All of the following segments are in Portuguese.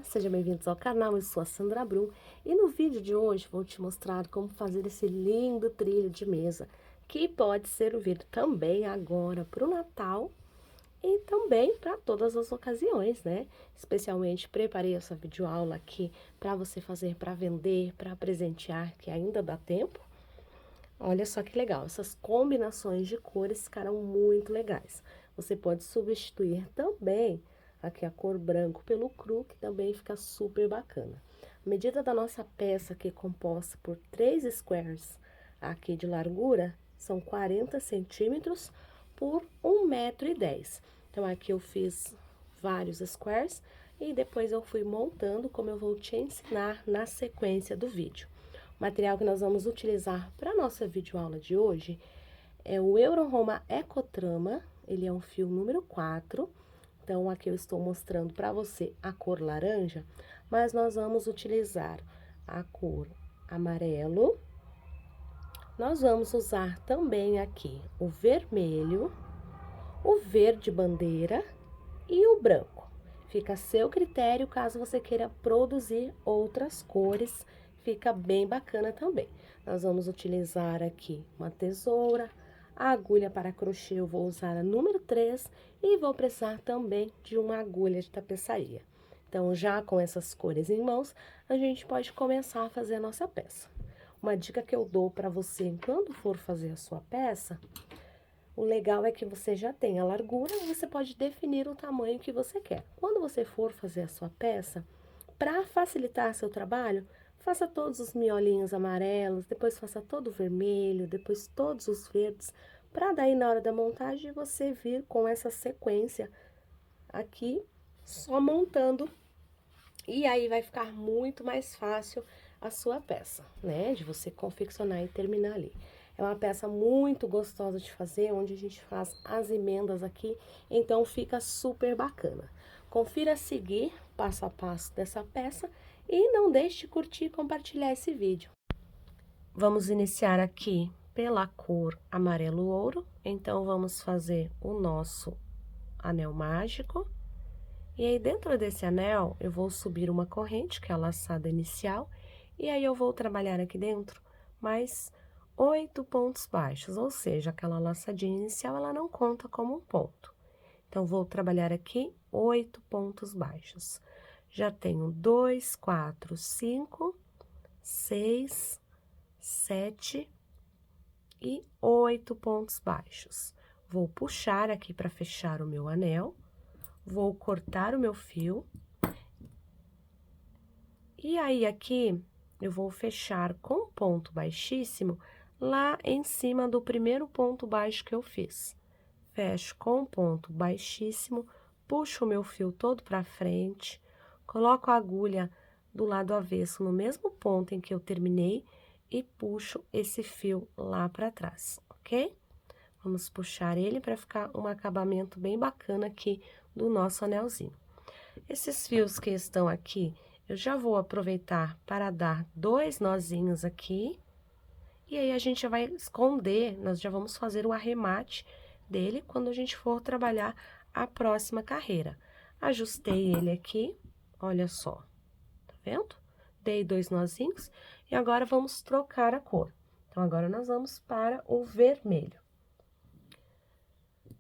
sejam bem-vindos ao canal, eu sou a Sandra Brum e no vídeo de hoje vou te mostrar como fazer esse lindo trilho de mesa que pode servir também agora para o Natal e também para todas as ocasiões, né? Especialmente preparei essa videoaula aqui para você fazer para vender, para presentear, que ainda dá tempo. Olha só que legal, essas combinações de cores ficaram muito legais. Você pode substituir também aqui a cor branco pelo cru, que também fica super bacana. A medida da nossa peça aqui composta por 3 squares aqui de largura, são 40 centímetros por 1,10 m. Então, aqui eu fiz vários squares e depois eu fui montando, como eu vou te ensinar na sequência do vídeo. O material que nós vamos utilizar para a nossa videoaula de hoje é o Euro-Roma Ecotrama, ele é um fio número 4, então aqui eu estou mostrando para você a cor laranja, mas nós vamos utilizar a cor amarelo, nós vamos usar também aqui o vermelho, o verde bandeira e o branco. Fica a seu critério caso você queira produzir outras cores, fica bem bacana também. Nós vamos utilizar aqui uma tesoura, a agulha para crochê eu vou usar a número 3 e vou precisar também de uma agulha de tapeçaria. Então, já com essas cores em mãos, a gente pode começar a fazer a nossa peça. Uma dica que eu dou para você quando for fazer a sua peça, o legal é que você já tem a largura e você pode definir o tamanho que você quer. Quando você for fazer a sua peça, para facilitar seu trabalho, faça todos os miolinhos amarelos, depois faça todo o vermelho, depois todos os verdes, para daí na hora da montagem você vir com essa sequência aqui, só montando, e aí vai ficar muito mais fácil a sua peça, né? De você confeccionar e terminar ali. É uma peça muito gostosa de fazer, onde a gente faz as emendas aqui, então fica super bacana. Confira a seguir passo a passo dessa peça e não deixe de curtir e compartilhar esse vídeo. Vamos iniciar aqui pela cor amarelo ouro, então vamos fazer o nosso anel mágico. E aí dentro desse anel eu vou subir uma corrente, que é a laçada inicial, e aí eu vou trabalhar aqui dentro mais 8 pontos baixos, ou seja, aquela laçadinha inicial, ela não conta como um ponto. Então, vou trabalhar aqui 8 pontos baixos. Já tenho 2, 4, 5, 6, 7 e 8 pontos baixos. Vou puxar aqui para fechar o meu anel, vou cortar o meu fio. E aí, aqui, eu vou fechar com ponto baixíssimo lá em cima do primeiro ponto baixo que eu fiz. Fecho com ponto baixíssimo, puxo o meu fio todo para frente, coloco a agulha do lado avesso no mesmo ponto em que eu terminei e puxo esse fio lá para trás, ok? Vamos puxar ele para ficar um acabamento bem bacana aqui do nosso anelzinho. Esses fios que estão aqui, eu já vou aproveitar para dar 2 nozinhos aqui. E aí, a gente já vai esconder, nós já vamos fazer o arremate dele quando a gente for trabalhar a próxima carreira. Ajustei ele aqui, olha só, tá vendo? Dei 2 nozinhos e agora vamos trocar a cor. Então, agora nós vamos para o vermelho.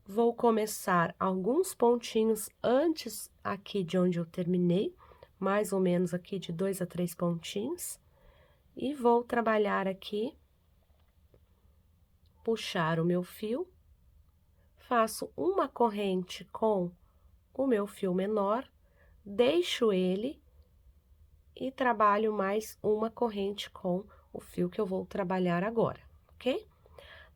Vou começar alguns pontinhos antes aqui de onde eu terminei, mais ou menos aqui de 2 a 3 pontinhos, e vou trabalhar aqui, puxar o meu fio, faço uma corrente com o meu fio menor, deixo ele e trabalho mais uma corrente com o fio que eu vou trabalhar agora, ok?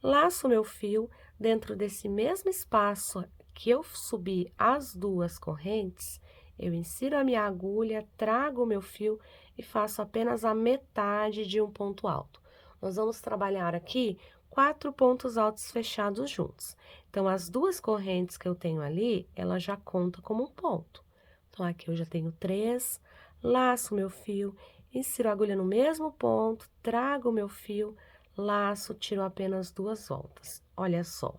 Laço meu fio dentro desse mesmo espaço que eu subi as 2 correntes, eu insiro a minha agulha, trago o meu fio e faço apenas a metade de um ponto alto. Nós vamos trabalhar aqui 4 pontos altos fechados juntos. Então, as 2 correntes que eu tenho ali, ela já conta como um ponto. Então, aqui eu já tenho 3, laço meu fio, insiro a agulha no mesmo ponto, trago o meu fio, laço, tiro apenas 2 voltas. Olha só,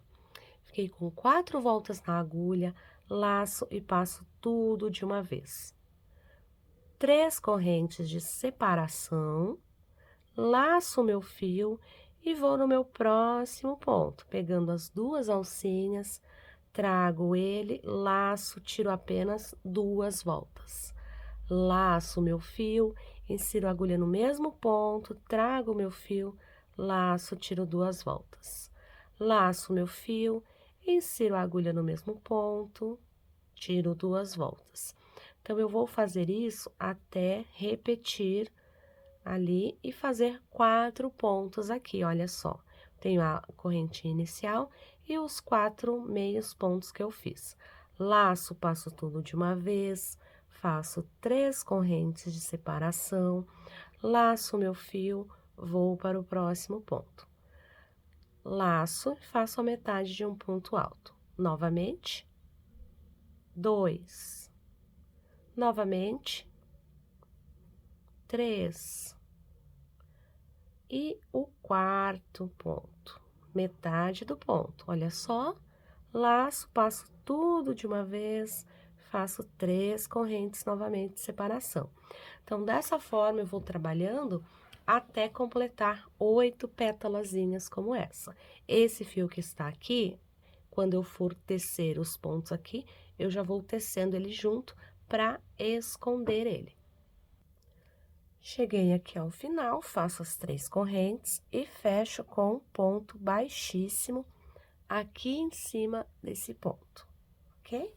fiquei com 4 voltas na agulha, laço e passo tudo de uma vez. 3 correntes de separação, laço o meu fio e vou no meu próximo ponto, pegando as 2 alcinhas, trago ele, laço, tiro apenas 2 voltas. Laço o meu fio, insiro a agulha no mesmo ponto, trago o meu fio, laço, tiro 2 voltas. Laço o meu fio, insiro a agulha no mesmo ponto, tiro 2 voltas. Então, eu vou fazer isso até repetir ali e fazer 4 pontos aqui, olha só. Tenho a correntinha inicial e os 4 meios pontos que eu fiz. Laço, passo tudo de uma vez, faço 3 correntes de separação, laço o meu fio, vou para o próximo ponto. Laço e faço a metade de um ponto alto. Novamente, 2, novamente, 3, e o 4º ponto, metade do ponto. Olha só, laço, passo tudo de uma vez, faço 3 correntes novamente de separação. Então, dessa forma, eu vou trabalhando até completar 8 pétalazinhas como essa. Esse fio que está aqui, quando eu for tecer os pontos aqui, eu já vou tecendo ele junto para esconder ele. Cheguei aqui ao final, faço as 3 correntes e fecho com um ponto baixíssimo aqui em cima desse ponto, ok?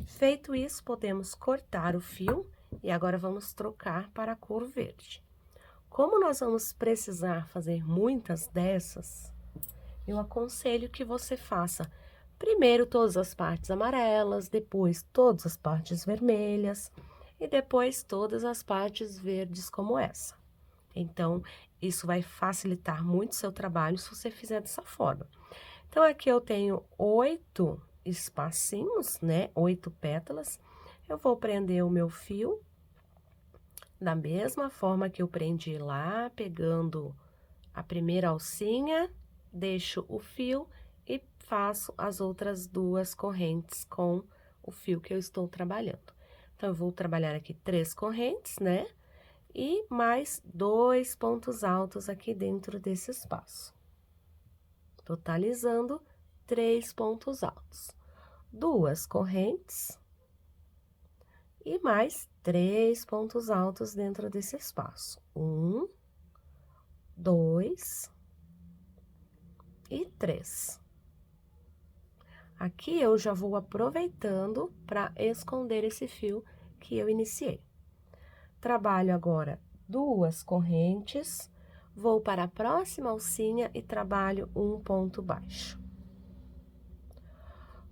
Feito isso, podemos cortar o fio e agora vamos trocar para a cor verde. Como nós vamos precisar fazer muitas dessas, eu aconselho que você faça primeiro todas as partes amarelas, depois todas as partes vermelhas e depois todas as partes verdes como essa. Então, isso vai facilitar muito o seu trabalho se você fizer dessa forma. Então, aqui eu tenho 8 espacinhos, né? 8 pétalas. Eu vou prender o meu fio da mesma forma que eu prendi lá, pegando a primeira alcinha, deixo o fio e faço as outras 2 correntes com o fio que eu estou trabalhando. Então, eu vou trabalhar aqui 3 correntes, né? E mais 2 pontos altos aqui dentro desse espaço. Totalizando 3 pontos altos. 2 correntes e mais 3 pontos altos dentro desse espaço. 1, 2 e 3. Aqui eu já vou aproveitando para esconder esse fio que eu iniciei. Trabalho agora 2 correntes, vou para a próxima alcinha e trabalho um ponto baixo.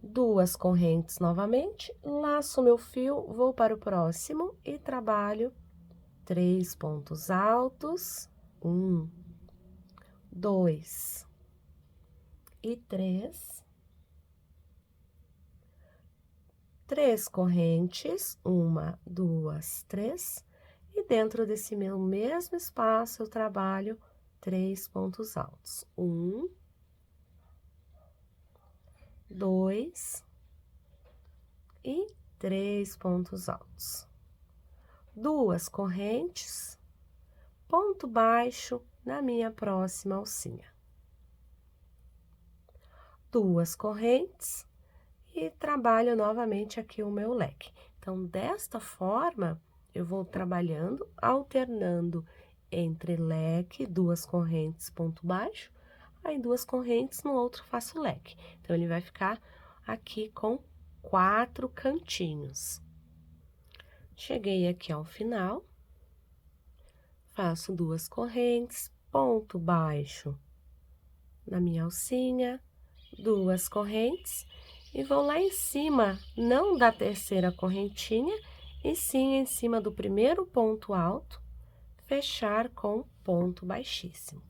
2 correntes novamente, laço meu fio, vou para o próximo e trabalho 3 pontos altos, 1, 2 e 3. 3 correntes, 1, 2, 3, e dentro desse meu mesmo espaço eu trabalho 3 pontos altos. 1, 2 e 3 pontos altos. 2 correntes, ponto baixo na minha próxima alcinha. 2 correntes e trabalho novamente aqui o meu leque. Então, desta forma, eu vou trabalhando, alternando entre leque, 2 correntes, ponto baixo, aí 2 correntes, no outro faço leque. Então, ele vai ficar aqui com 4 cantinhos. Cheguei aqui ao final, faço 2 correntes, ponto baixo na minha alcinha, 2 correntes, e vou lá em cima, não da terceira correntinha, e sim em cima do primeiro ponto alto, fechar com ponto baixíssimo.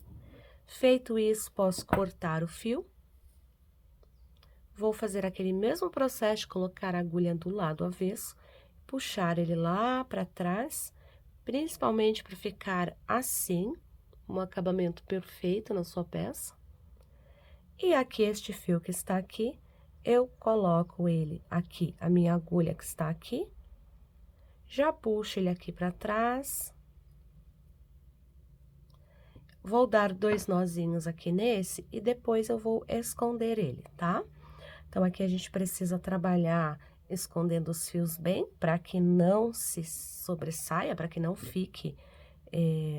Feito isso, posso cortar o fio. Vou fazer aquele mesmo processo de colocar a agulha do lado avesso, puxar ele lá para trás, principalmente para ficar assim, um acabamento perfeito na sua peça. E aqui, este fio que está aqui, eu coloco ele aqui, a minha agulha que está aqui, Já puxo ele aqui pra trás. Vou dar 2 nozinhos aqui nesse e depois eu vou esconder ele, tá? Então, aqui a gente precisa trabalhar escondendo os fios bem, para que não se sobressaia, para que não fique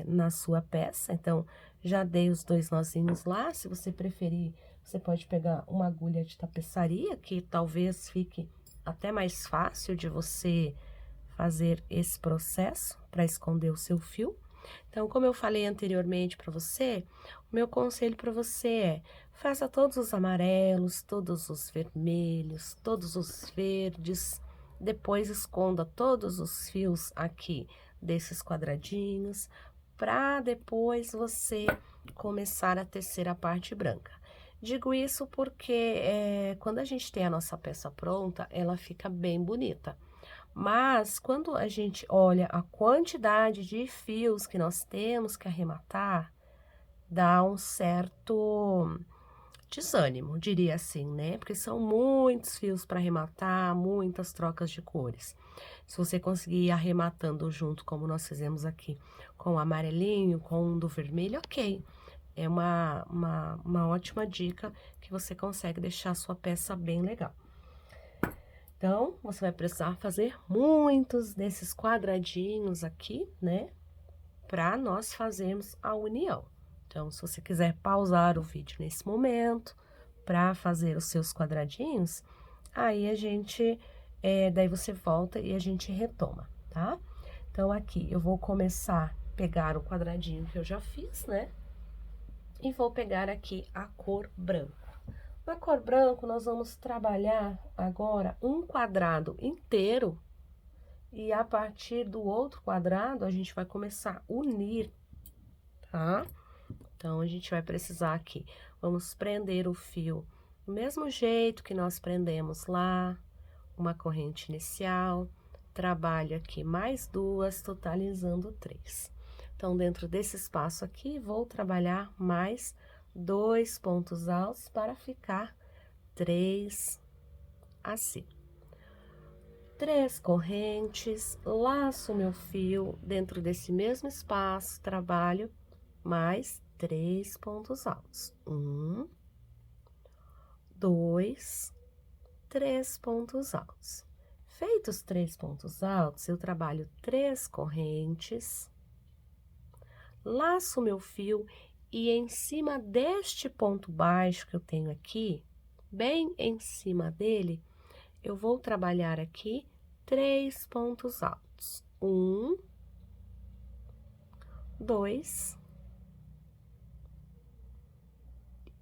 na sua peça. Então, já dei os 2 nozinhos lá. Se você preferir, você pode pegar uma agulha de tapeçaria, que talvez fique até mais fácil de você fazer esse processo para esconder o seu fio. Então, como eu falei anteriormente para você, o meu conselho para você é: faça todos os amarelos, todos os vermelhos, todos os verdes, depois esconda todos os fios aqui desses quadradinhos, para depois você começar a tecer a parte branca. Digo isso porque quando a gente tem a nossa peça pronta, ela fica bem bonita. Mas, quando a gente olha a quantidade de fios que nós temos que arrematar, dá um certo desânimo, diria assim, né? Porque são muitos fios para arrematar, muitas trocas de cores. Se você conseguir ir arrematando junto, como nós fizemos aqui, com o amarelinho, com o do vermelho, ok. É uma ótima dica que você consegue deixar a sua peça bem legal. Então, você vai precisar fazer muitos desses quadradinhos aqui, né? Para nós fazermos a união. Então, se você quiser pausar o vídeo nesse momento, para fazer os seus quadradinhos, aí a gente, daí você volta e a gente retoma, tá? Então, aqui eu vou começar a pegar o quadradinho que eu já fiz, né? E vou pegar aqui a cor branca. Na cor branco, nós vamos trabalhar agora um quadrado inteiro e a partir do outro quadrado, a gente vai começar a unir, tá? Então, a gente vai precisar aqui, vamos prender o fio do mesmo jeito que nós prendemos lá, uma corrente inicial, trabalho aqui mais 2, totalizando 3. Então, dentro desse espaço aqui, vou trabalhar mais 2 pontos altos para ficar 3 assim. 3 correntes, laço meu fio dentro desse mesmo espaço, trabalho mais 3 pontos altos. 1, 2, 3 pontos altos. Feitos 3 pontos altos, eu trabalho 3 correntes, laço meu fio e em cima deste ponto baixo que eu tenho aqui, bem em cima dele, eu vou trabalhar aqui 3 pontos altos. 1, 2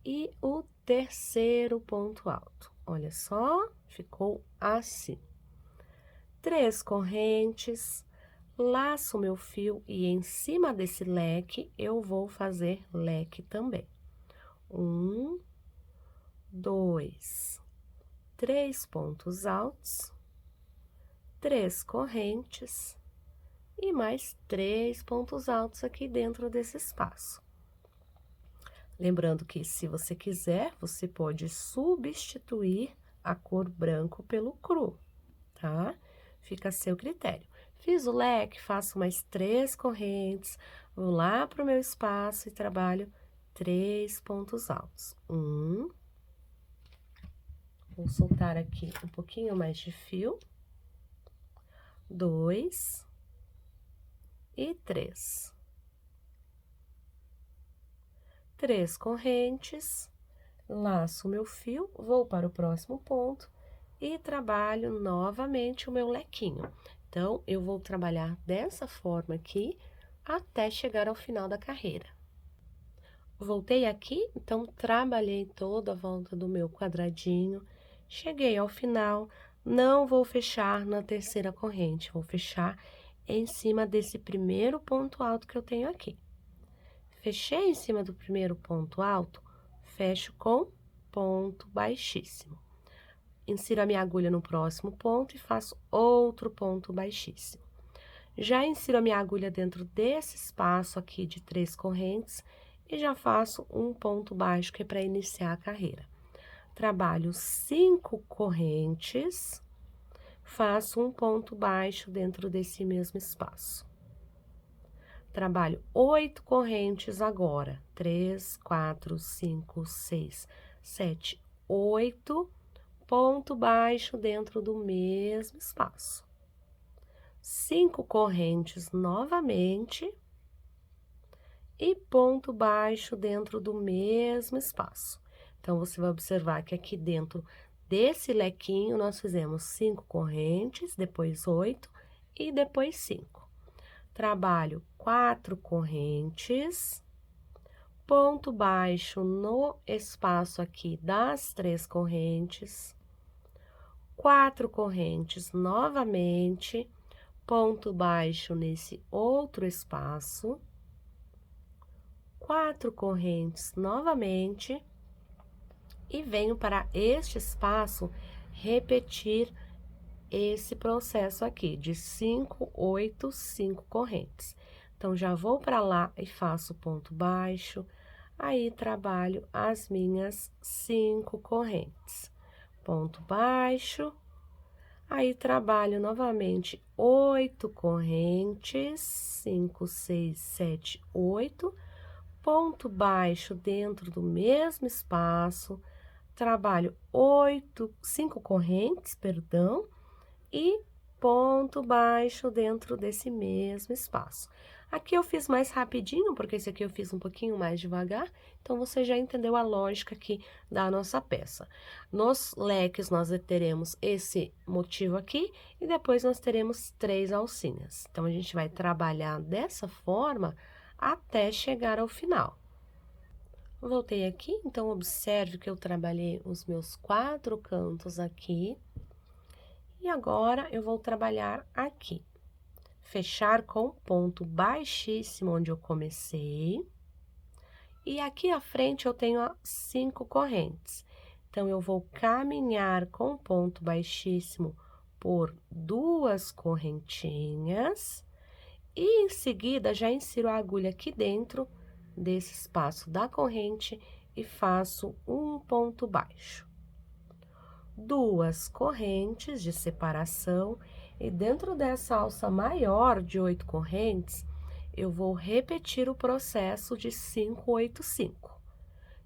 e o terceiro ponto alto. Olha só, ficou assim. 3 correntes, laço meu fio e em cima desse leque eu vou fazer leque também. 1, 2, 3 pontos altos, 3 correntes e mais 3 pontos altos aqui dentro desse espaço. Lembrando que, se você quiser, você pode substituir a cor branco pelo cru, tá? Fica a seu critério. Fiz o leque, faço mais 3 correntes, vou lá para o meu espaço e trabalho 3 pontos altos. 1, vou soltar aqui um pouquinho mais de fio. 2 e 3. 3 correntes, laço o meu fio, vou para o próximo ponto e trabalho novamente o meu lequinho. Então, eu vou trabalhar dessa forma aqui até chegar ao final da carreira. Voltei aqui, então, trabalhei toda a volta do meu quadradinho, cheguei ao final, não vou fechar na terceira corrente, vou fechar em cima desse primeiro ponto alto que eu tenho aqui. Fechei em cima do primeiro ponto alto, fecho com ponto baixíssimo. Insiro a minha agulha no próximo ponto e faço outro ponto baixíssimo. Já insiro a minha agulha dentro desse espaço aqui de 3 correntes e já faço um ponto baixo, que é para iniciar a carreira. Trabalho 5 correntes, faço um ponto baixo dentro desse mesmo espaço. Trabalho 8 correntes agora, 3, 4, 5, 6, 7, 8, ponto baixo dentro do mesmo espaço. 5 correntes novamente e ponto baixo dentro do mesmo espaço. Então, você vai observar que aqui dentro desse lequinho, nós fizemos 5 correntes, depois 8 e depois 5. Trabalho 4 correntes, ponto baixo no espaço aqui das 3 correntes, 4 correntes novamente, ponto baixo nesse outro espaço, 4 correntes novamente, e venho para este espaço repetir esse processo aqui de 5, 8, 5 correntes. Então, já vou para lá e faço ponto baixo, aí trabalho as minhas 5 correntes. Ponto baixo, aí trabalho novamente 8 correntes, 5, 6, 7, 8, ponto baixo dentro do mesmo espaço, trabalho 5 correntes, perdão, e ponto baixo dentro desse mesmo espaço. Aqui eu fiz mais rapidinho, porque esse aqui eu fiz um pouquinho mais devagar, então você já entendeu a lógica aqui da nossa peça. Nos leques nós teremos esse motivo aqui e depois nós teremos 3 alcinhas. Então, a gente vai trabalhar dessa forma até chegar ao final. Voltei aqui, então observe que eu trabalhei os meus 4 cantos aqui. E agora, eu vou trabalhar aqui. Fechar com ponto baixíssimo onde eu comecei. E aqui à frente eu tenho 5 correntes. Então, eu vou caminhar com ponto baixíssimo por 2 correntinhas. E em seguida, já insiro a agulha aqui dentro desse espaço da corrente e faço um ponto baixo. 2 correntes de separação, e dentro dessa alça maior de 8 correntes, eu vou repetir o processo de 5, 8, 5.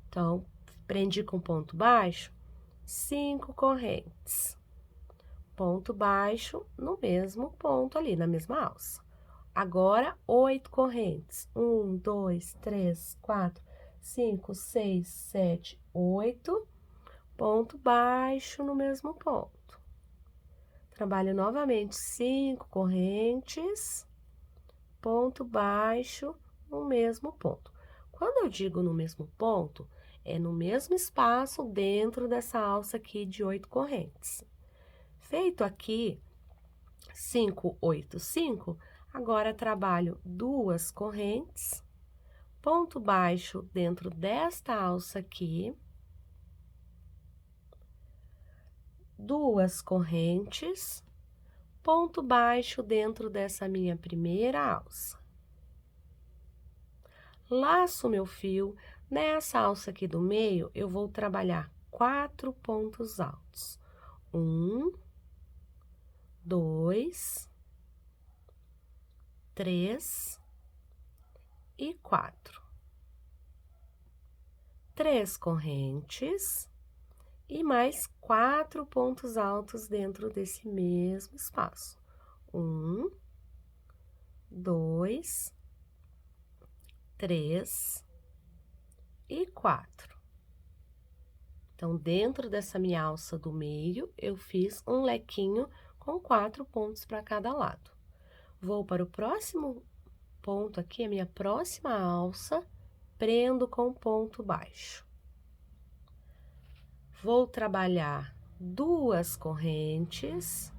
Então, prendi com ponto baixo, 5 correntes, ponto baixo no mesmo ponto ali, na mesma alça. Agora, 8 correntes, 1, 2, 3, 4, 5, 6, 7, 8, ponto baixo no mesmo ponto. Trabalho novamente 5 correntes, ponto baixo no mesmo ponto. Quando eu digo no mesmo ponto, é no mesmo espaço dentro dessa alça aqui de 8 correntes. Feito aqui 5, 8, 5, agora trabalho 2 correntes, ponto baixo dentro desta alça aqui, 2 correntes, ponto baixo dentro dessa minha primeira alça. Laço meu fio, nessa alça aqui do meio, eu vou trabalhar 4 pontos altos. 1, 2, 3 e 4. 3 correntes e mais 4 pontos altos dentro desse mesmo espaço. 1, 2, 3 e 4. Então, dentro dessa minha alça do meio, eu fiz um lequinho com 4 pontos para cada lado. Vou para o próximo ponto aqui, a minha próxima alça, prendo com ponto baixo. Vou trabalhar 2 correntes,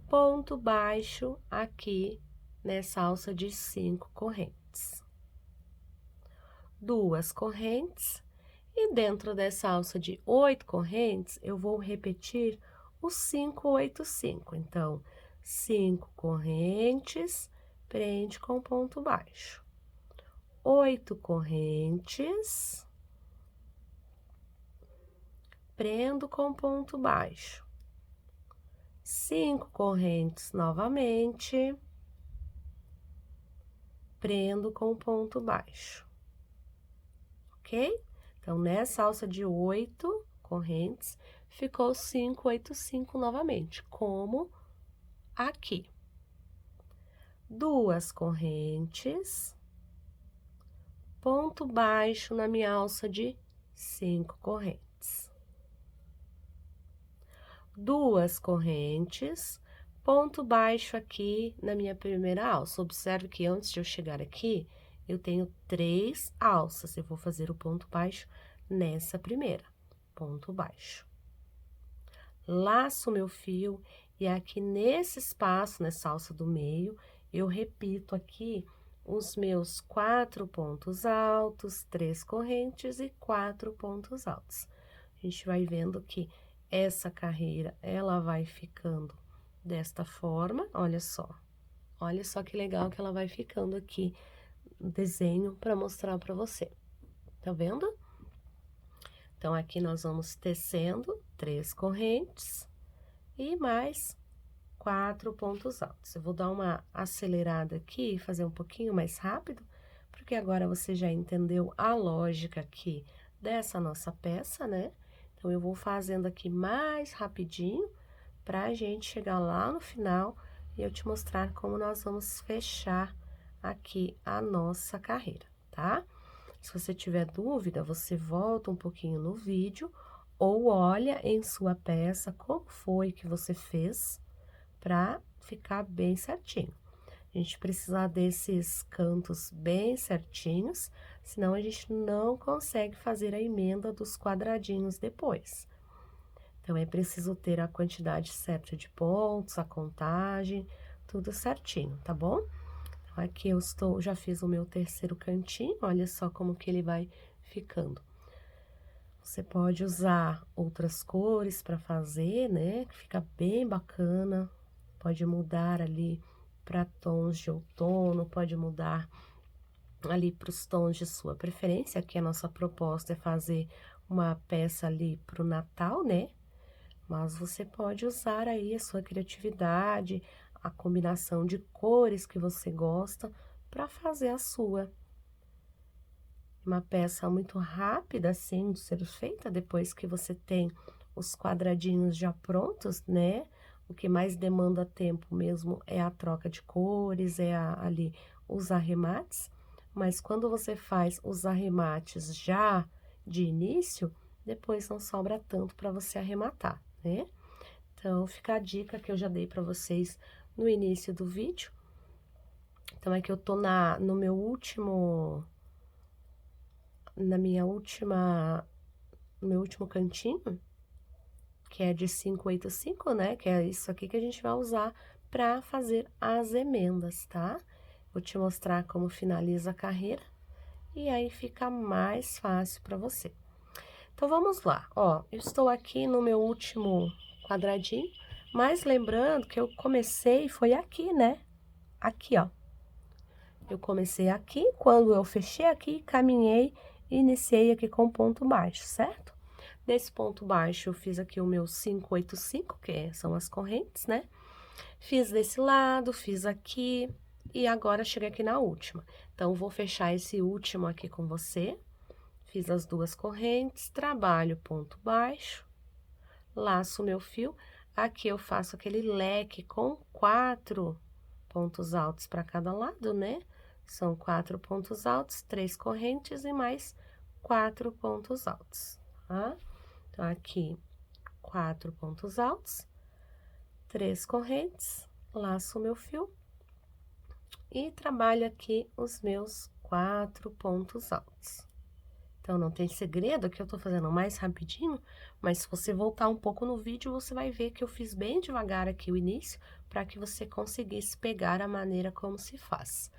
ponto baixo aqui nessa alça de 5 correntes. 2 correntes, e dentro dessa alça de 8 correntes, eu vou repetir o 5, 8, 5. Então, 5 correntes, prende com ponto baixo. 8 correntes, prendo com ponto baixo. 5 correntes novamente, prendo com ponto baixo, ok? Então, nessa alça de 8 correntes, ficou 5, 8, 5 novamente, como aqui. 2 correntes, ponto baixo na minha alça de 5 correntes. 2 correntes, ponto baixo aqui na minha primeira alça. Observe que antes de eu chegar aqui, eu tenho 3 alças. Eu vou fazer o ponto baixo nessa primeira, ponto baixo. Laço meu fio e aqui nesse espaço, nessa alça do meio, eu repito aqui os meus 4 pontos altos, 3 correntes e 4 pontos altos. A gente vai vendo que essa carreira, ela vai ficando desta forma, olha só. Olha só que legal que ela vai ficando aqui no desenho para mostrar para você. Tá vendo? Então, aqui nós vamos tecendo 3 correntes e mais 4 pontos altos. Eu vou dar uma acelerada aqui e fazer um pouquinho mais rápido, porque agora você já entendeu a lógica aqui dessa nossa peça, né? Então, eu vou fazendo aqui mais rapidinho pra gente chegar lá no final e eu te mostrar como nós vamos fechar aqui a nossa carreira, tá? Se você tiver dúvida, você volta um pouquinho no vídeo ou olha em sua peça como foi que você fez para ficar bem certinho. A gente precisa desses cantos bem certinhos, senão a gente não consegue fazer a emenda dos quadradinhos depois. Então, é preciso ter a quantidade certa de pontos, a contagem, tudo certinho, tá bom? Então, aqui eu já fiz o meu terceiro cantinho, olha só como que ele vai ficando. Você pode usar outras cores para fazer, né? Que fica bem bacana. Pode mudar ali para tons de outono, pode mudar ali para os tons de sua preferência. Aqui a nossa proposta é fazer uma peça ali para o Natal, né? Mas você pode usar aí a sua criatividade, a combinação de cores que você gosta para fazer a sua. Uma peça muito rápida, assim, de ser feita depois que você tem os quadradinhos já prontos, né? O que mais demanda tempo mesmo é a troca de cores, ali os arremates. Mas quando você faz os arremates já de início, depois não sobra tanto para você arrematar, né? Então, fica a dica que eu já dei para vocês no início do vídeo. Então, é que eu tô no meu último... no meu último cantinho, que é de 585, né? Que é isso aqui que a gente vai usar para fazer as emendas, tá? Vou te mostrar como finaliza a carreira e aí fica mais fácil para você. Então, vamos lá, ó, eu estou aqui no meu último quadradinho, mas lembrando que eu comecei, foi aqui, né? Aqui, ó. Eu comecei aqui, quando eu fechei aqui, caminhei e iniciei aqui com ponto baixo, certo? Desse ponto baixo, eu fiz aqui o meu 585, que são as correntes, né? Fiz desse lado, fiz aqui e agora cheguei aqui na última. Então, vou fechar esse último aqui com você. Fiz as 2 correntes, trabalho ponto baixo, laço meu fio. Aqui eu faço aquele leque com 4 pontos altos para cada lado, né? São 4 pontos altos, 3 correntes e mais 4 pontos altos, tá? Então, aqui, 4 pontos altos, 3 correntes, laço o meu fio e trabalho aqui os meus 4 pontos altos. Então, não tem segredo, aqui eu tô fazendo mais rapidinho, mas se você voltar um pouco no vídeo, você vai ver que eu fiz bem devagar aqui o início, para que você conseguisse pegar a maneira como se faz.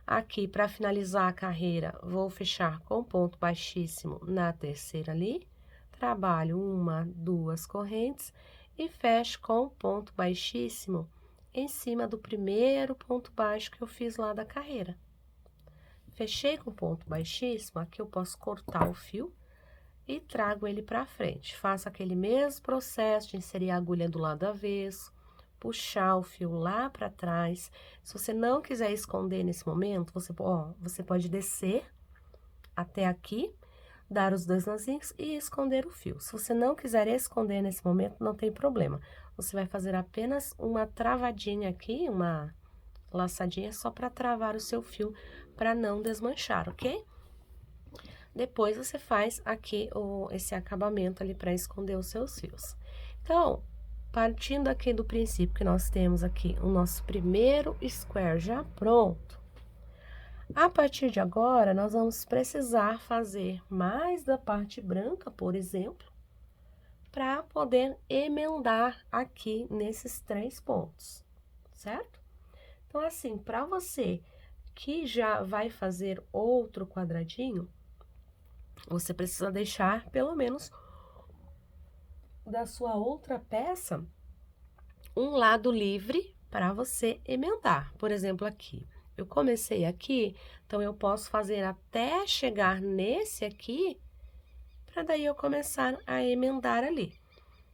Aqui, para finalizar a carreira, vou fechar com ponto baixíssimo na terceira ali, trabalho 1, 2 correntes e fecho com ponto baixíssimo em cima do primeiro ponto baixo que eu fiz lá da carreira. Fechei com ponto baixíssimo, aqui eu posso cortar o fio e trago ele para frente. Faço aquele mesmo processo de inserir a agulha do lado avesso, puxar o fio lá para trás. Se você não quiser esconder nesse momento, você pode descer até aqui, dar os 2 nozinhos e esconder o fio. Se você não quiser esconder nesse momento, não tem problema. Você vai fazer apenas uma travadinha aqui, uma laçadinha só para travar o seu fio, para não desmanchar, ok? Depois, você faz aqui esse acabamento ali para esconder os seus fios. Então, partindo aqui do princípio que nós temos aqui o nosso primeiro square já pronto, a partir de agora, nós vamos precisar fazer mais da parte branca, por exemplo, para poder emendar aqui nesses 3 pontos, certo? Então, assim, para você que já vai fazer outro quadradinho, você precisa deixar pelo menos da sua outra peça um lado livre para você emendar. Por exemplo, aqui. Eu comecei aqui, então eu posso fazer até chegar nesse aqui, para daí eu começar a emendar ali.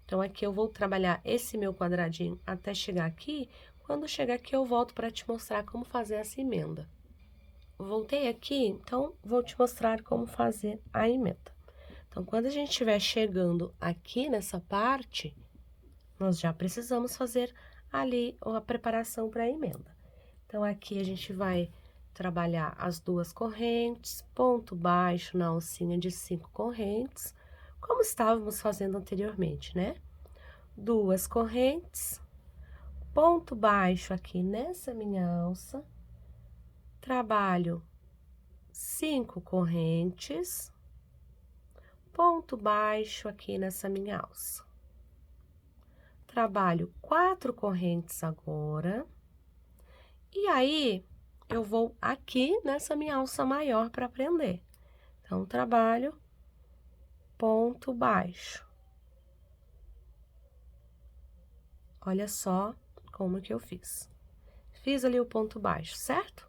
Então, aqui eu vou trabalhar esse meu quadradinho até chegar aqui. Quando chegar aqui, eu volto para te mostrar como fazer essa emenda. Voltei aqui, então, vou te mostrar como fazer a emenda. Então, quando a gente estiver chegando aqui nessa parte, nós já precisamos fazer ali a preparação para a emenda. Então, aqui a gente vai trabalhar as 2 correntes, ponto baixo na alcinha de 5 correntes, como estávamos fazendo anteriormente, né? 2 correntes, ponto baixo aqui nessa minha alça, trabalho 5 correntes, ponto baixo aqui nessa minha alça. Trabalho 4 correntes agora, e aí, eu vou aqui nessa minha alça maior para prender. Então, trabalho ponto baixo. Olha só como que eu fiz. Fiz ali o ponto baixo, certo?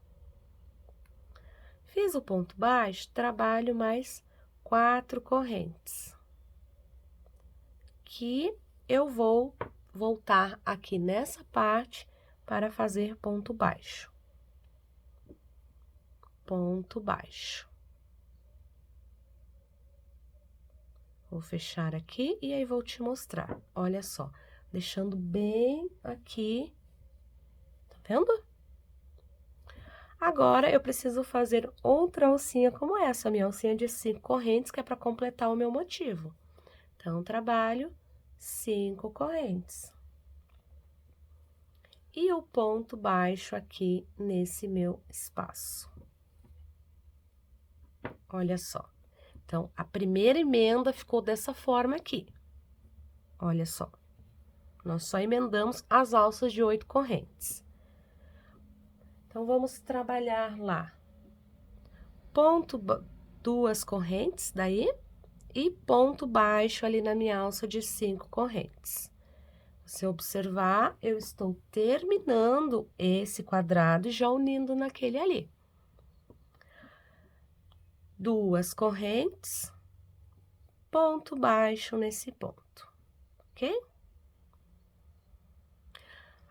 Fiz o ponto baixo, trabalho mais 4 correntes. Que eu vou voltar aqui nessa parte para fazer ponto baixo. Ponto baixo. Vou fechar aqui e aí vou te mostrar. Olha só, deixando bem aqui, tá vendo? Agora, eu preciso fazer outra alcinha como essa, minha alcinha de 5 correntes, que é para completar o meu motivo. Então, trabalho 5 correntes. E o ponto baixo aqui nesse meu espaço. Olha só. Então, a primeira emenda ficou dessa forma aqui. Olha só. Nós só emendamos as alças de 8 correntes. Então, vamos trabalhar lá. Ponto, 2 correntes daí, e ponto baixo ali na minha alça de 5 correntes. Se observar, eu estou terminando esse quadrado e já unindo naquele ali. 2 correntes, ponto baixo nesse ponto, ok?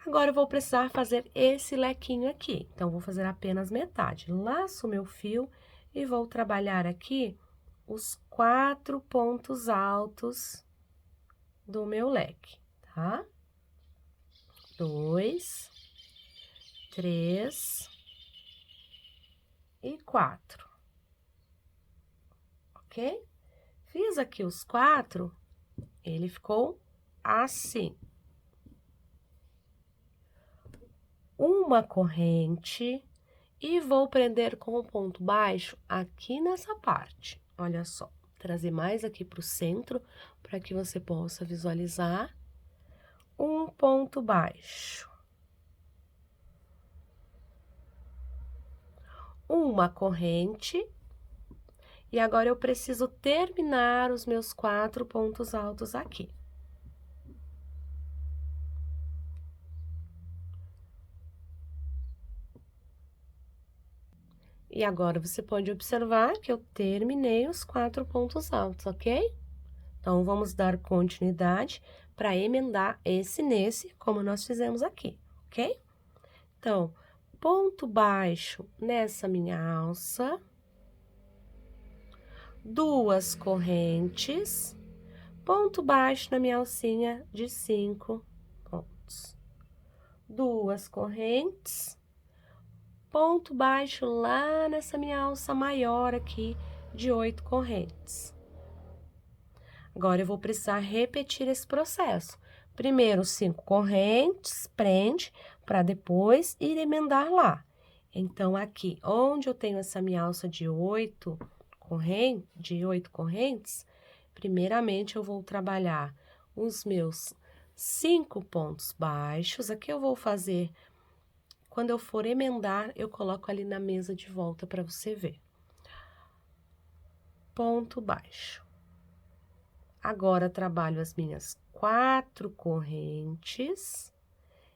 Agora, eu vou precisar fazer esse lequinho aqui, então, vou fazer apenas metade. Laço meu fio e vou trabalhar aqui os 4 pontos altos do meu leque, tá? 2, 3 e 4, ok? Fiz aqui os 4, ele ficou assim. Uma corrente e vou prender com o ponto baixo aqui nessa parte. Olha só, trazer mais aqui para o centro para que você possa visualizar. Um ponto baixo. Uma corrente. E agora eu preciso terminar os meus 4 pontos altos aqui. E agora, você pode observar que eu terminei os 4 pontos altos, ok? Então, vamos dar continuidade para emendar esse nesse, como nós fizemos aqui, ok? Então, ponto baixo nessa minha alça, 2 correntes, ponto baixo na minha alcinha de 5 pontos, 2 correntes, ponto baixo lá nessa minha alça maior aqui de 8 correntes. Agora, eu vou precisar repetir esse processo. Primeiro, 5 correntes, prende, para depois ir emendar lá. Então, aqui, onde eu tenho essa minha alça de 8 correntes, primeiramente, eu vou trabalhar os meus 5 pontos baixos. Aqui eu vou fazer, quando eu for emendar, eu coloco ali na mesa de volta para você ver. Ponto baixo. Agora, trabalho as minhas 4 correntes,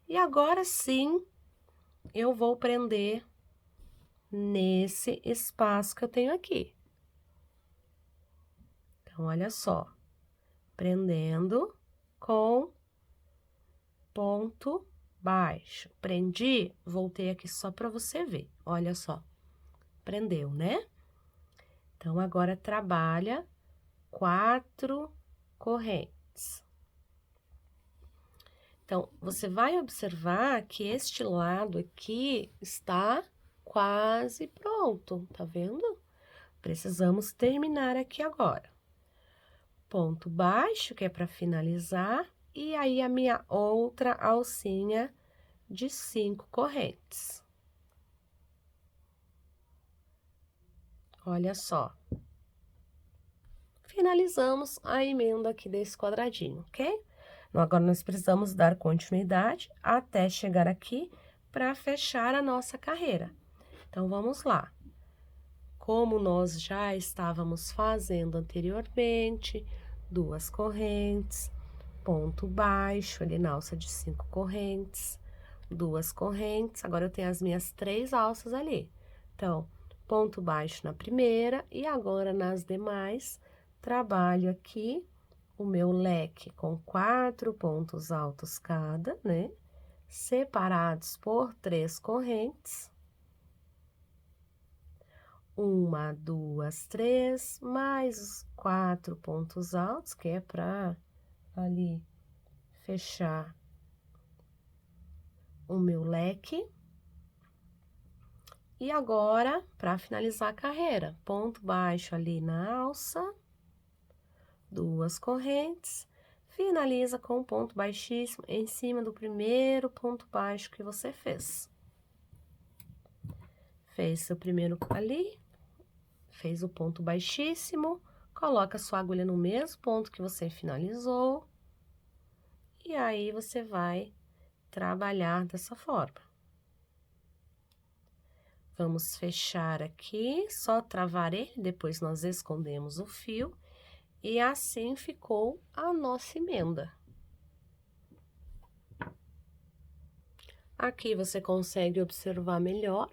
e agora sim, eu vou prender nesse espaço que eu tenho aqui. Então, olha só, prendendo com ponto baixo. Prendi, voltei aqui só para você ver, olha só, prendeu, né? Então, agora trabalha 4 correntes. Então, você vai observar que este lado aqui está quase pronto, tá vendo? Precisamos terminar aqui agora. Ponto baixo, que é para finalizar, e aí a minha outra alcinha de 5 correntes. Olha só. Finalizamos a emenda aqui desse quadradinho, ok? Agora, nós precisamos dar continuidade até chegar aqui para fechar a nossa carreira. Então, vamos lá. Como nós já estávamos fazendo anteriormente, 2 correntes, ponto baixo ali na alça de 5 correntes, 2 correntes, agora eu tenho as minhas 3 alças ali. Então, ponto baixo na primeira e agora nas demais, trabalho aqui o meu leque com 4 pontos altos cada, né? Separados por 3 correntes. 1, 2, 3, mais 4 pontos altos, que é para ali fechar o meu leque. E agora, para finalizar a carreira, ponto baixo ali na alça, 2 correntes, finaliza com um ponto baixíssimo em cima do primeiro ponto baixo que você fez. Fez seu primeiro ali, fez o ponto baixíssimo, coloca sua agulha no mesmo ponto que você finalizou, e aí você vai trabalhar dessa forma. Vamos fechar aqui, só travar ele, depois nós escondemos o fio, e assim ficou a nossa emenda. Aqui você consegue observar melhor,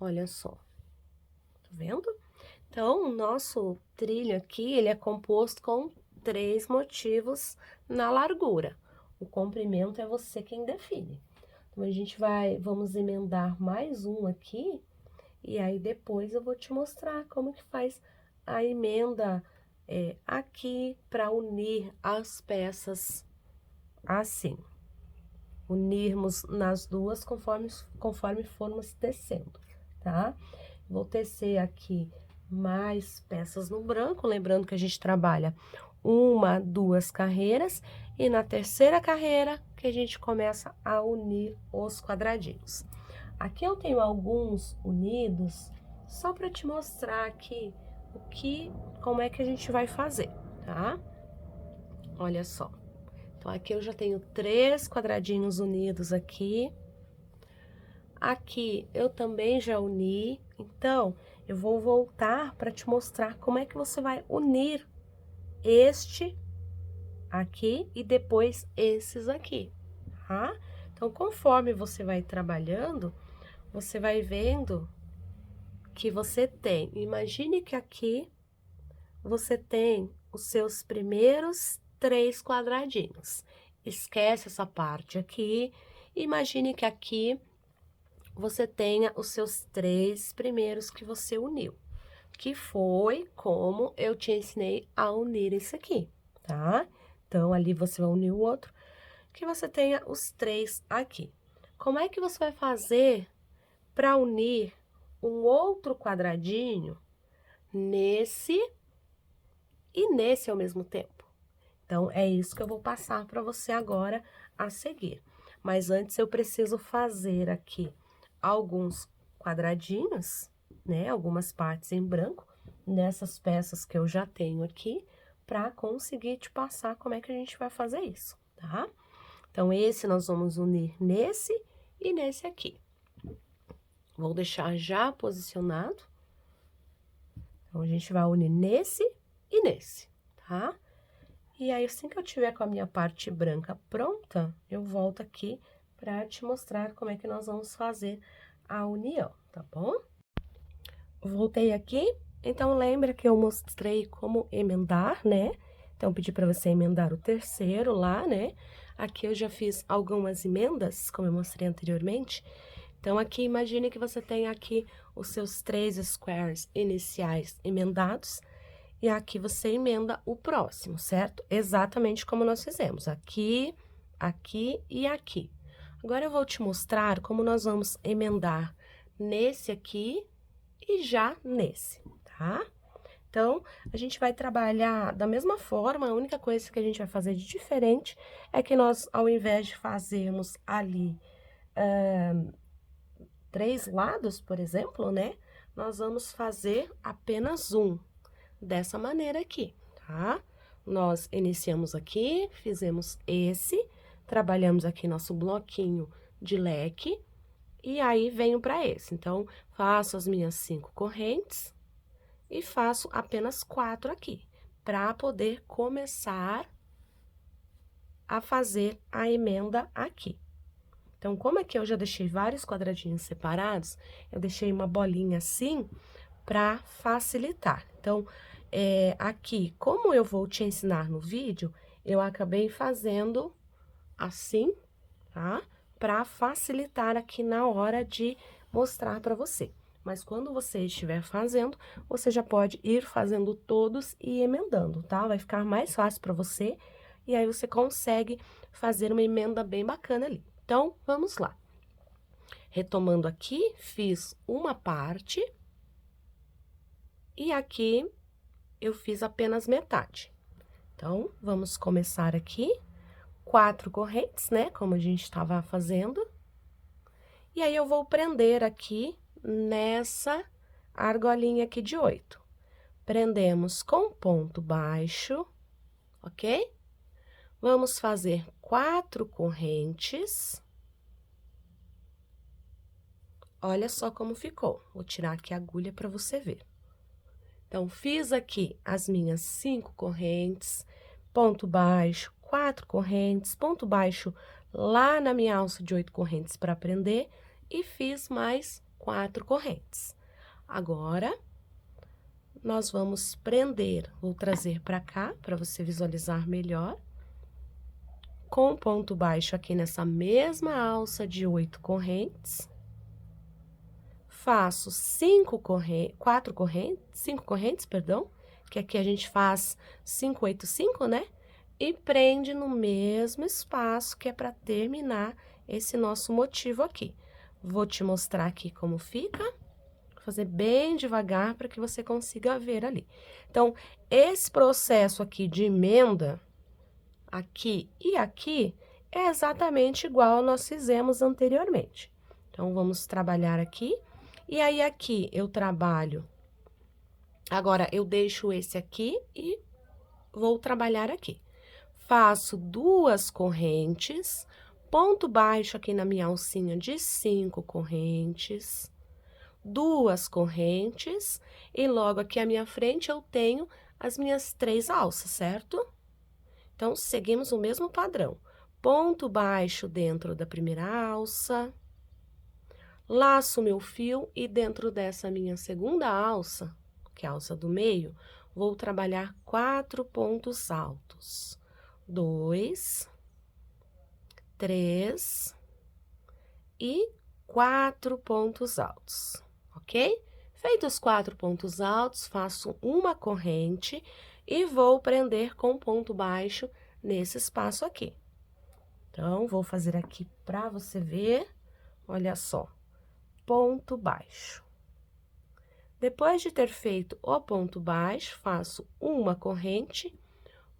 olha só, tá vendo? Então, o nosso trilho aqui, ele é composto com 3 motivos na largura. O comprimento é você quem define. Então, a gente vamos emendar mais um aqui, e aí depois eu vou te mostrar como que faz a emenda aqui para unir as peças assim. Unirmos nas duas conforme formos tecendo, tá? Vou tecer aqui mais peças no branco, lembrando que a gente trabalha 1, 2 carreiras, e na terceira carreira que a gente começa a unir os quadradinhos. Aqui eu tenho alguns unidos, só para te mostrar aqui como é que a gente vai fazer, tá? Olha só. Então, aqui eu já tenho 3 quadradinhos unidos aqui. Aqui eu também já uni, então, eu vou voltar para te mostrar como é que você vai unir este aqui e depois esses aqui, tá? Então, conforme você vai trabalhando, você vai vendo que você tem, imagine que aqui você tem os seus primeiros 3 quadradinhos, esquece essa parte aqui. Imagine que aqui você tenha os seus 3 primeiros que você uniu, que foi como eu te ensinei a unir isso aqui, tá? Então, ali você vai unir o outro, que você tenha os 3 aqui. Como é que você vai fazer para unir um outro quadradinho nesse e nesse ao mesmo tempo? Então, é isso que eu vou passar para você agora a seguir. Mas antes eu preciso fazer aqui alguns quadradinhos, né? Algumas partes em branco, nessas peças que eu já tenho aqui, para conseguir te passar como é que a gente vai fazer isso, tá? Então, esse nós vamos unir nesse e nesse aqui. Vou deixar já posicionado. Então, a gente vai unir nesse e nesse, tá? E aí, assim que eu tiver com a minha parte branca pronta, eu volto aqui para te mostrar como é que nós vamos fazer a união, tá bom? Voltei aqui, então lembra que eu mostrei como emendar, né? Então, pedi para você emendar o terceiro lá, né? Aqui eu já fiz algumas emendas, como eu mostrei anteriormente. Então, aqui, imagine que você tem aqui os seus 3 squares iniciais emendados. E aqui você emenda o próximo, certo? Exatamente como nós fizemos, aqui, aqui e aqui. Agora, eu vou te mostrar como nós vamos emendar nesse aqui e já nesse, tá? Então, a gente vai trabalhar da mesma forma, a única coisa que a gente vai fazer de diferente é que nós, ao invés de fazermos ali 3 lados, por exemplo, né? Nós vamos fazer apenas um. Dessa maneira aqui, tá? Nós iniciamos aqui, fizemos esse, trabalhamos aqui nosso bloquinho de leque, e aí venho para esse. Então, faço as minhas 5 correntes e faço apenas 4 aqui, para poder começar a fazer a emenda aqui. Então, como aqui eu já deixei vários quadradinhos separados, eu deixei uma bolinha assim para facilitar. Então, aqui, como eu vou te ensinar no vídeo, eu acabei fazendo assim, tá? Para facilitar aqui na hora de mostrar para você. Mas quando você estiver fazendo, você já pode ir fazendo todos e emendando, tá? Vai ficar mais fácil para você e aí você consegue fazer uma emenda bem bacana ali. Então, vamos lá. Retomando aqui, fiz uma parte e aqui eu fiz apenas metade. Então, vamos começar aqui, 4 correntes, né, como a gente estava fazendo. E aí, eu vou prender aqui nessa argolinha aqui de 8. Prendemos com ponto baixo, ok? Vamos fazer 4 correntes. Olha só como ficou. Vou tirar aqui a agulha para você ver. Então, fiz aqui as minhas 5 correntes, ponto baixo, 4 correntes, ponto baixo lá na minha alça de 8 correntes para prender e fiz mais 4 correntes. Agora, nós vamos prender, vou trazer para cá para você visualizar melhor. Com ponto baixo aqui nessa mesma alça de 8 correntes. Faço 5 correntes, perdão, que aqui a gente faz 5, 8, 5, né? E prende no mesmo espaço que é para terminar esse nosso motivo aqui. Vou te mostrar aqui como fica, vou fazer bem devagar para que você consiga ver ali. Então, esse processo aqui de emenda, aqui e aqui, é exatamente igual nós fizemos anteriormente. Então, vamos trabalhar aqui. E aí, aqui, eu trabalho, agora, eu deixo esse aqui e vou trabalhar aqui. Faço 2 correntes, ponto baixo aqui na minha alcinha de 5 correntes, 2 correntes, e logo aqui à minha frente eu tenho as minhas 3 alças, certo? Então, seguimos o mesmo padrão. Ponto baixo dentro da primeira alça. Laço meu fio e dentro dessa minha segunda alça, que é a alça do meio, vou trabalhar 4 pontos altos. 2, 3 e 4 pontos altos, ok? Feitos os 4 pontos altos, faço uma corrente e vou prender com ponto baixo nesse espaço aqui. Então, vou fazer aqui para você ver, olha só, ponto baixo. Depois de ter feito o ponto baixo, faço uma corrente,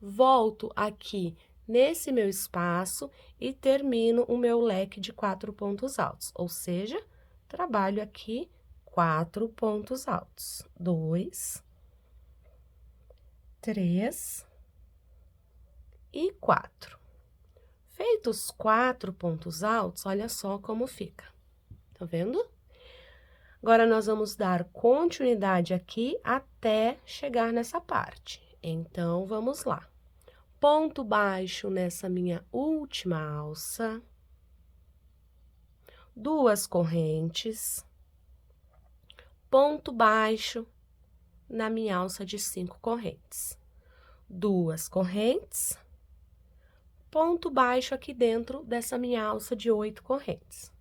volto aqui nesse meu espaço e termino o meu leque de 4 pontos altos, ou seja, trabalho aqui 4 pontos altos. 2, 3 e 4. Feitos 4 pontos altos, olha só como fica. Tá vendo? Agora, nós vamos dar continuidade aqui até chegar nessa parte. Então, vamos lá. Ponto baixo nessa minha última alça. 2 correntes. Ponto baixo na minha alça de 5 correntes. 2 correntes. Ponto baixo aqui dentro dessa minha alça de 8 correntes.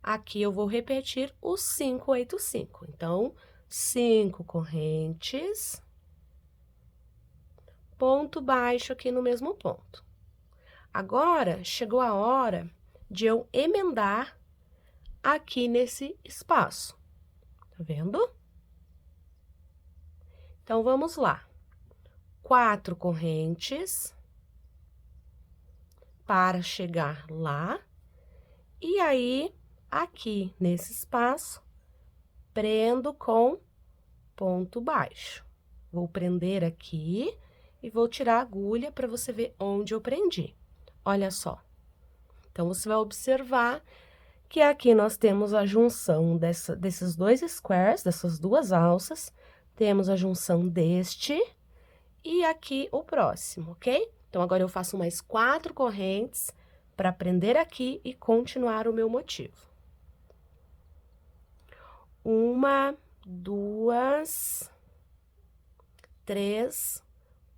Aqui eu vou repetir os 5, 8, 5. Então, 5 correntes, ponto baixo aqui no mesmo ponto. Agora, chegou a hora de eu emendar aqui nesse espaço. Tá vendo? Então, vamos lá. 4 correntes para chegar lá. E aí, aqui nesse espaço, prendo com ponto baixo. Vou prender aqui e vou tirar a agulha para você ver onde eu prendi. Olha só. Então, você vai observar que aqui nós temos a junção desses 2 squares, dessas 2 alças, temos a junção deste e aqui o próximo, ok? Então, agora eu faço mais 4 correntes para prender aqui e continuar o meu motivo. 1, 2, 3,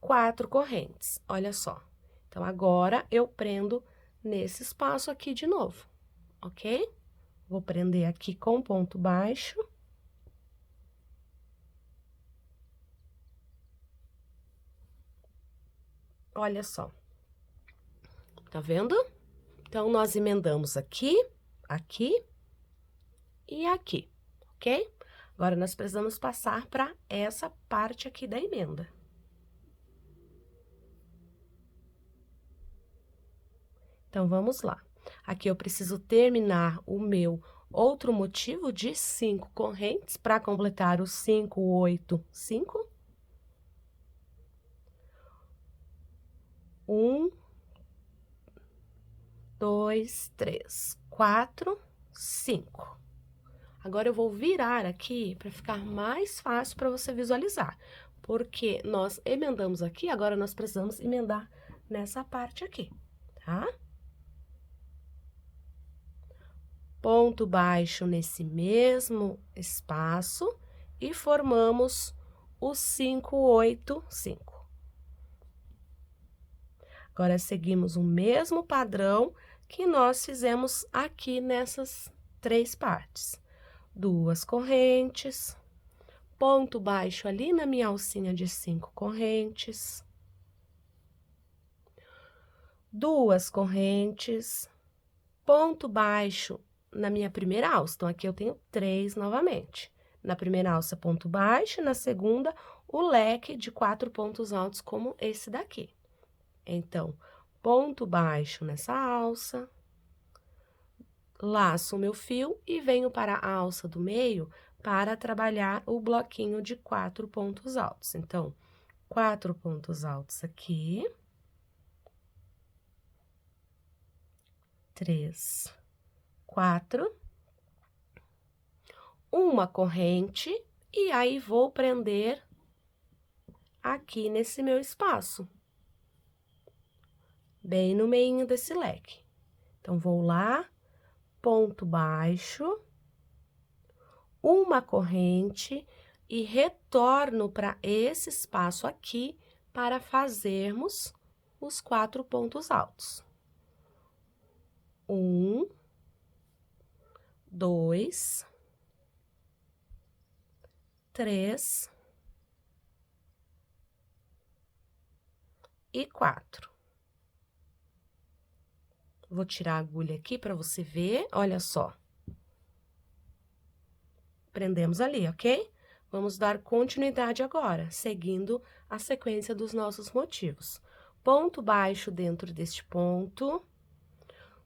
4 correntes, olha só. Então, agora eu prendo nesse espaço aqui de novo, ok? Vou prender aqui com ponto baixo. Olha só. Tá vendo? Então, nós emendamos aqui, aqui e aqui, ok? Agora, nós precisamos passar para essa parte aqui da emenda. Então, vamos lá. Aqui eu preciso terminar o meu outro motivo de 5 correntes para completar os 5, 8, 5. 1, 2, 3, 4, 5. Agora, eu vou virar aqui para ficar mais fácil para você visualizar. Porque nós emendamos aqui, agora nós precisamos emendar nessa parte aqui, tá? Ponto baixo nesse mesmo espaço e formamos o 5, 8, 5. Agora, seguimos o mesmo padrão que nós fizemos aqui nessas 3 partes. 2 correntes, ponto baixo ali na minha alcinha de 5 correntes. 2 correntes, ponto baixo na minha primeira alça. Então, aqui eu tenho 3 novamente. Na primeira alça, ponto baixo, na segunda, o leque de 4 pontos altos, como esse daqui. Então, ponto baixo nessa alça, laço o meu fio e venho para a alça do meio para trabalhar o bloquinho de 4 pontos altos. Então, 4 pontos altos aqui. 3, 4, uma corrente, e aí vou prender aqui nesse meu espaço, bem no meio desse leque. Então, vou lá, ponto baixo, uma corrente e retorno para esse espaço aqui para fazermos os 4 pontos altos. 1, 2, 3 e 4. Vou tirar a agulha aqui para você ver, olha só. Prendemos ali, ok? Vamos dar continuidade agora, seguindo a sequência dos nossos motivos. Ponto baixo dentro deste ponto,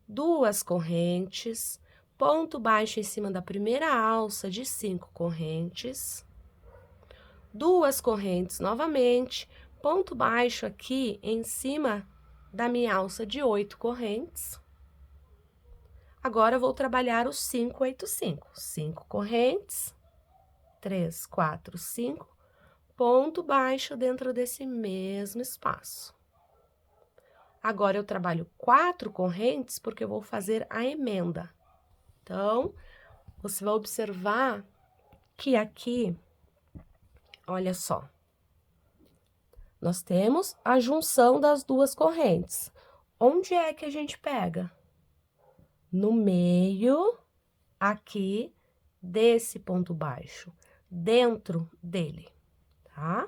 2 correntes, ponto baixo em cima da primeira alça de 5 correntes, 2 correntes novamente, ponto baixo aqui em cima da minha alça de 8 correntes. Agora, eu vou trabalhar os 585. 5 correntes, 3, 4, 5, ponto baixo dentro desse mesmo espaço. Agora, eu trabalho 4 correntes, porque eu vou fazer a emenda. Então, você vai observar que aqui, olha só, nós temos a junção das 2 correntes. Onde é que a gente pega? No meio, aqui, desse ponto baixo, dentro dele, tá?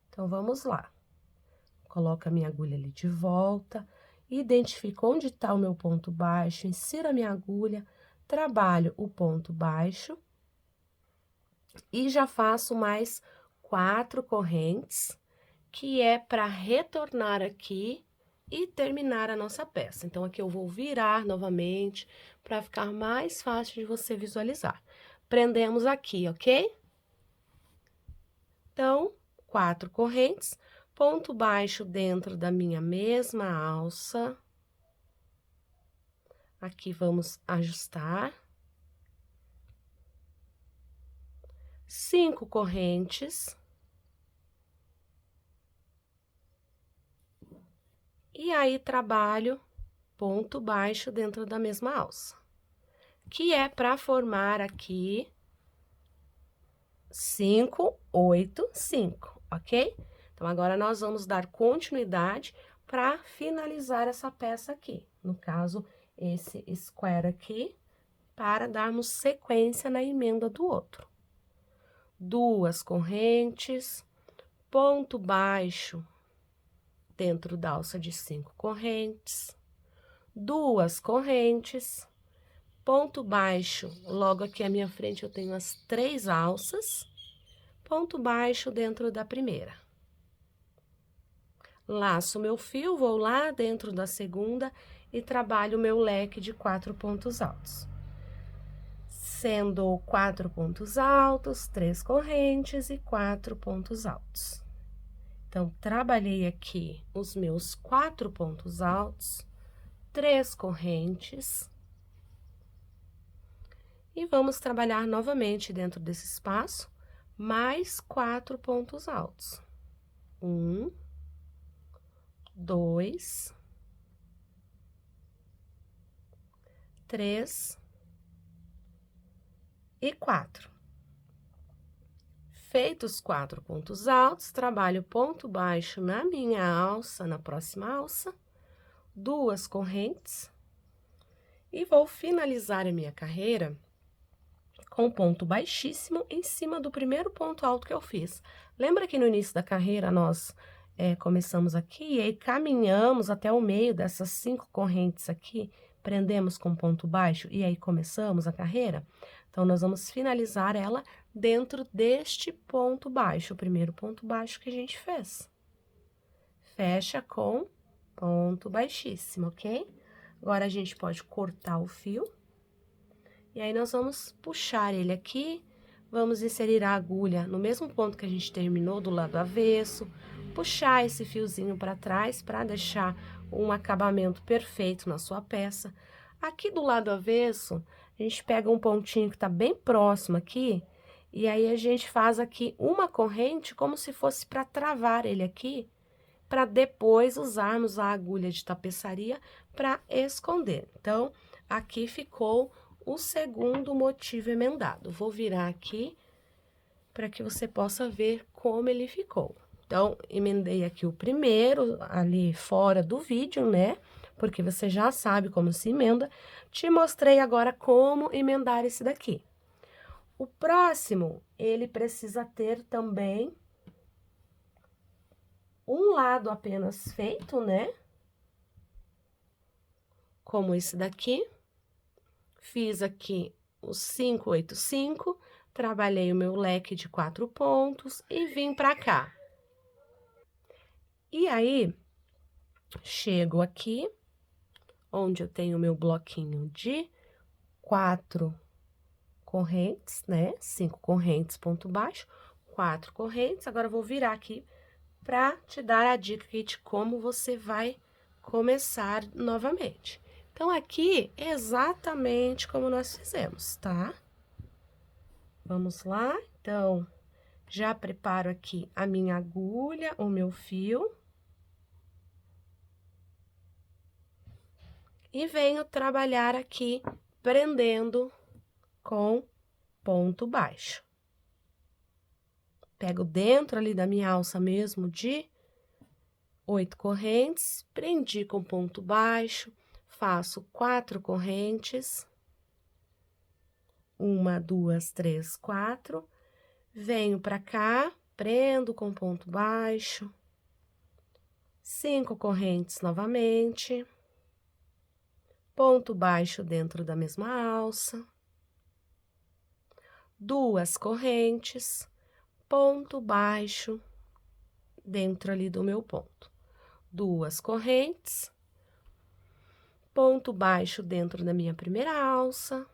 Então, vamos lá. Coloco a minha agulha ali de volta, identifico onde tá o meu ponto baixo, insiro a minha agulha, trabalho o ponto baixo e já faço mais 4 correntes, que é para retornar aqui e terminar a nossa peça. Então, aqui eu vou virar novamente para ficar mais fácil de você visualizar. Prendemos aqui, ok? Então, 4 correntes, ponto baixo dentro da minha mesma alça. Aqui vamos ajustar. 5 correntes. E aí, trabalho ponto baixo dentro da mesma alça, que é para formar aqui 5, 8, 5, ok? Então, agora, nós vamos dar continuidade para finalizar essa peça aqui. No caso, esse square aqui, para darmos sequência na emenda do outro. 2 correntes, ponto baixo dentro da alça de 5 correntes, 2 correntes, ponto baixo, logo aqui à minha frente eu tenho as 3 alças, ponto baixo dentro da primeira. Laço meu fio, vou lá dentro da segunda e trabalho o meu leque de 4 pontos altos. Sendo 4 pontos altos, 3 correntes e 4 pontos altos. Então, trabalhei aqui os meus 4 pontos altos, 3 correntes. E vamos trabalhar novamente dentro desse espaço, mais 4 pontos altos. 1, 2, 3 e 4. Feitos 4 pontos altos, trabalho ponto baixo na minha alça, na próxima alça, 2 correntes, e vou finalizar a minha carreira com ponto baixíssimo em cima do primeiro ponto alto que eu fiz. Lembra que no início da carreira nós começamos aqui e aí caminhamos até o meio dessas 5 correntes aqui, prendemos com ponto baixo e aí começamos a carreira? Então, nós vamos finalizar ela dentro deste ponto baixo, o primeiro ponto baixo que a gente fez. Fecha com ponto baixíssimo, ok? Agora, a gente pode cortar o fio. E aí, nós vamos puxar ele aqui, vamos inserir a agulha no mesmo ponto que a gente terminou, do lado avesso, puxar esse fiozinho para trás para deixar um acabamento perfeito na sua peça. Aqui do lado avesso, a gente pega um pontinho que tá bem próximo aqui, e aí a gente faz aqui uma corrente como se fosse para travar ele aqui, para depois usarmos a agulha de tapeçaria para esconder. Então, aqui ficou o segundo motivo emendado. Vou virar aqui para que você possa ver como ele ficou. Então, emendei aqui o primeiro, ali fora do vídeo, né? porque você já sabe como se emenda. Te mostrei agora como emendar esse daqui. O próximo, ele precisa ter também um lado apenas feito, né? Como esse daqui. Fiz aqui os 585, trabalhei o meu leque de 4 pontos e vim pra cá. E aí, chego aqui, onde eu tenho o meu bloquinho de 4 correntes, né? 5 correntes, ponto baixo, 4 correntes. Agora, eu vou virar aqui pra te dar a dica aqui de como você vai começar novamente. Então, aqui, exatamente como nós fizemos, tá? Vamos lá? Então, já preparo aqui a minha agulha, o meu fio. E venho trabalhar aqui, prendendo com ponto baixo. Pego dentro ali da minha alça mesmo de 8 correntes, prendi com ponto baixo, faço 4 correntes. 1, 2, 3, 4. Venho pra cá, prendo com ponto baixo. 5 correntes novamente. Ponto baixo dentro da mesma alça. 2 correntes, ponto baixo dentro ali do meu ponto. 2 correntes, ponto baixo dentro da minha primeira alça,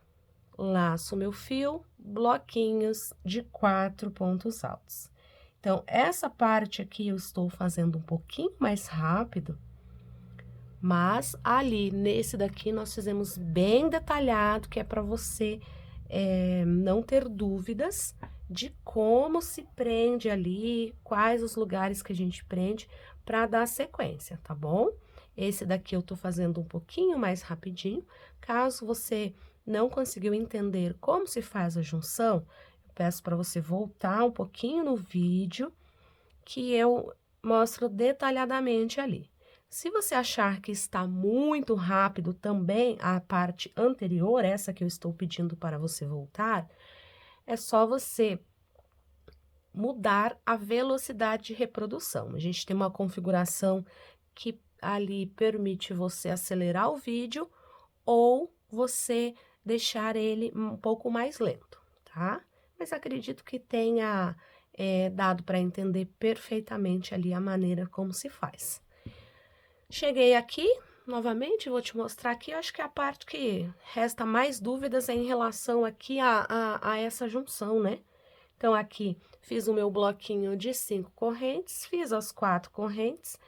laço meu fio, bloquinhos de 4 pontos altos. Então, essa parte aqui eu estou fazendo um pouquinho mais rápido, mas ali, nesse daqui, nós fizemos bem detalhado, que é para você não ter dúvidas de como se prende ali, quais os lugares que a gente prende, para dar sequência, tá bom? Esse daqui eu tô fazendo um pouquinho mais rapidinho. Caso você não conseguiu entender como se faz a junção, eu peço para você voltar um pouquinho no vídeo, que eu mostro detalhadamente ali. Se você achar que está muito rápido também a parte anterior, essa que eu estou pedindo para você voltar, é só você mudar a velocidade de reprodução. A gente tem uma configuração que ali permite você acelerar o vídeo ou você deixar ele um pouco mais lento, tá? Mas acredito que tenha dado para entender perfeitamente ali a maneira como se faz. Cheguei aqui, novamente, vou te mostrar aqui, acho que a parte que resta mais dúvidas é em relação aqui a essa junção, né? Então, aqui, fiz o meu bloquinho de 5 correntes, fiz as 4 correntes,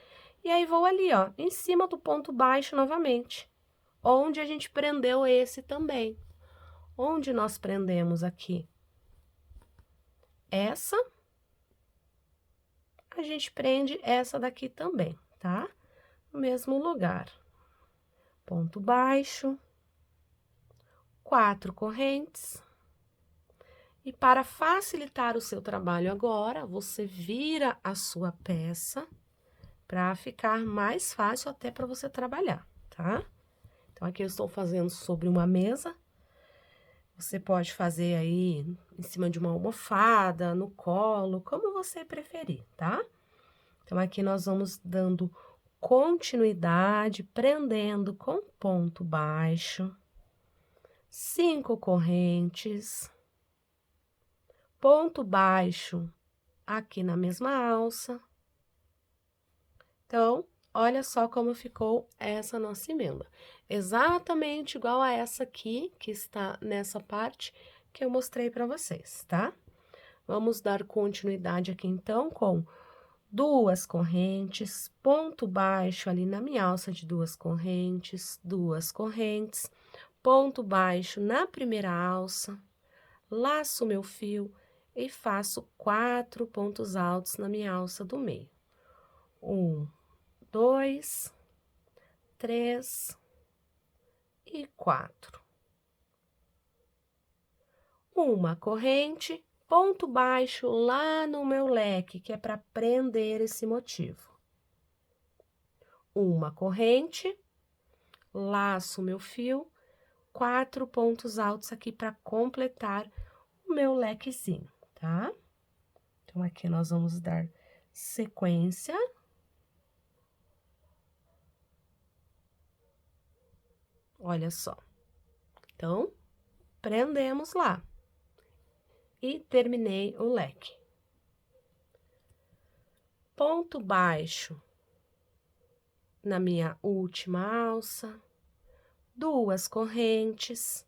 e aí vou ali, ó, em cima do ponto baixo novamente, onde a gente prendeu esse também. Onde nós prendemos aqui essa, a gente prende essa daqui também, tá? No mesmo lugar. Ponto baixo, 4 correntes. E para facilitar o seu trabalho agora, você vira a sua peça para ficar mais fácil até para você trabalhar, tá? Então, aqui eu estou fazendo sobre uma mesa. Você pode fazer aí em cima de uma almofada, no colo, como você preferir, tá? Então, aqui nós vamos dando continuidade, prendendo com ponto baixo, 5 correntes, ponto baixo aqui na mesma alça. Então, olha só como ficou essa nossa emenda. Exatamente igual a essa aqui, que está nessa parte que eu mostrei para vocês, tá? Vamos dar continuidade aqui, então, com 2 correntes, ponto baixo ali na minha alça de 2 correntes, 2 correntes, ponto baixo na primeira alça, laço meu fio e faço 4 pontos altos na minha alça do meio. 1, 2, 3 e 4. Uma corrente, ponto baixo lá no meu leque, que é para prender esse motivo. Uma corrente, laço o meu fio, 4 pontos altos aqui para completar o meu lequezinho, tá? Então, aqui nós vamos dar sequência. Olha só. Então, prendemos lá. E terminei o leque. Ponto baixo na minha última alça, 2 correntes,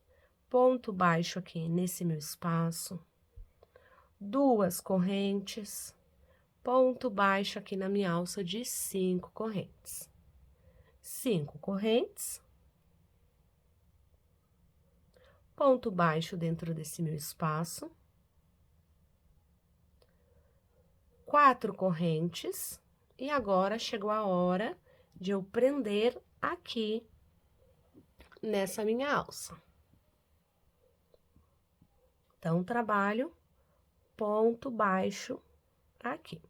ponto baixo aqui nesse meu espaço, 2 correntes, ponto baixo aqui na minha alça de 5 correntes. 5 correntes, ponto baixo dentro desse meu espaço, 4 correntes, e agora chegou a hora de eu prender aqui nessa minha alça. Então, trabalho ponto baixo aqui.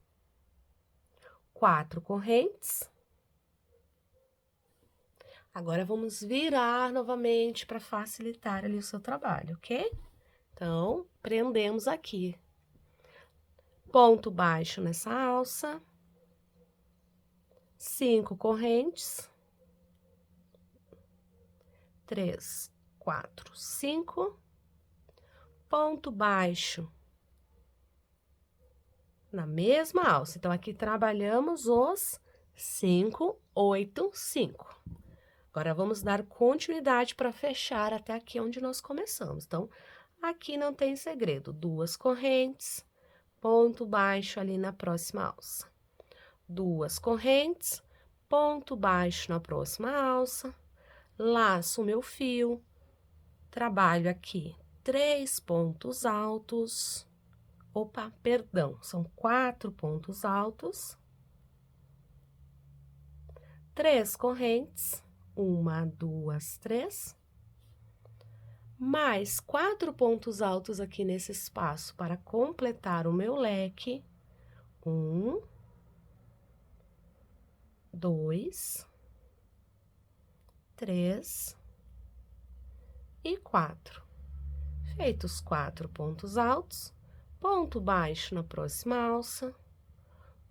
4 correntes. Agora, vamos virar novamente para facilitar ali o seu trabalho, ok? Então, prendemos aqui. Ponto baixo nessa alça. 5 correntes. 3, 4, 5. Ponto baixo na mesma alça. Então, aqui trabalhamos os 5, 8, 5. Agora, vamos dar continuidade para fechar até aqui onde nós começamos. Então, aqui não tem segredo. 2 correntes, ponto baixo ali na próxima alça. 2 correntes, ponto baixo na próxima alça. Laço o meu fio, trabalho aqui 3 pontos altos. Opa, perdão, são 4 pontos altos. 3 correntes. 1, 2, 3. Mais 4 pontos altos aqui nesse espaço para completar o meu leque. 1, 2, 3 e 4. Feitos 4 pontos altos, ponto baixo na próxima alça,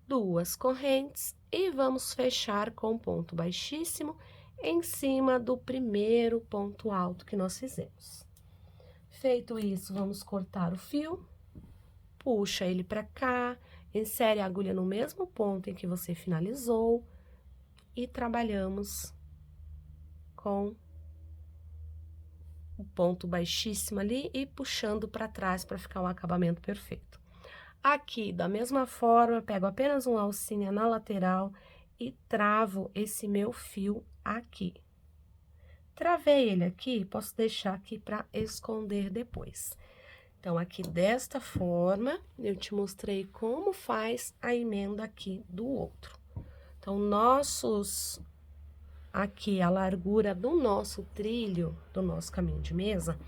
2 correntes e vamos fechar com ponto baixíssimo em cima do primeiro ponto alto que nós fizemos. Feito isso, vamos cortar o fio, puxa ele para cá, insere a agulha no mesmo ponto em que você finalizou e trabalhamos com o ponto baixíssimo ali e puxando para trás para ficar um acabamento perfeito. Aqui, da mesma forma, pego apenas uma alcinha na lateral e travo esse meu fio aqui. Travei ele aqui, posso deixar aqui para esconder depois. Então, aqui desta forma, eu te mostrei como faz a emenda aqui do outro. Então, aqui, a largura do nosso trilho, do nosso caminho de mesa,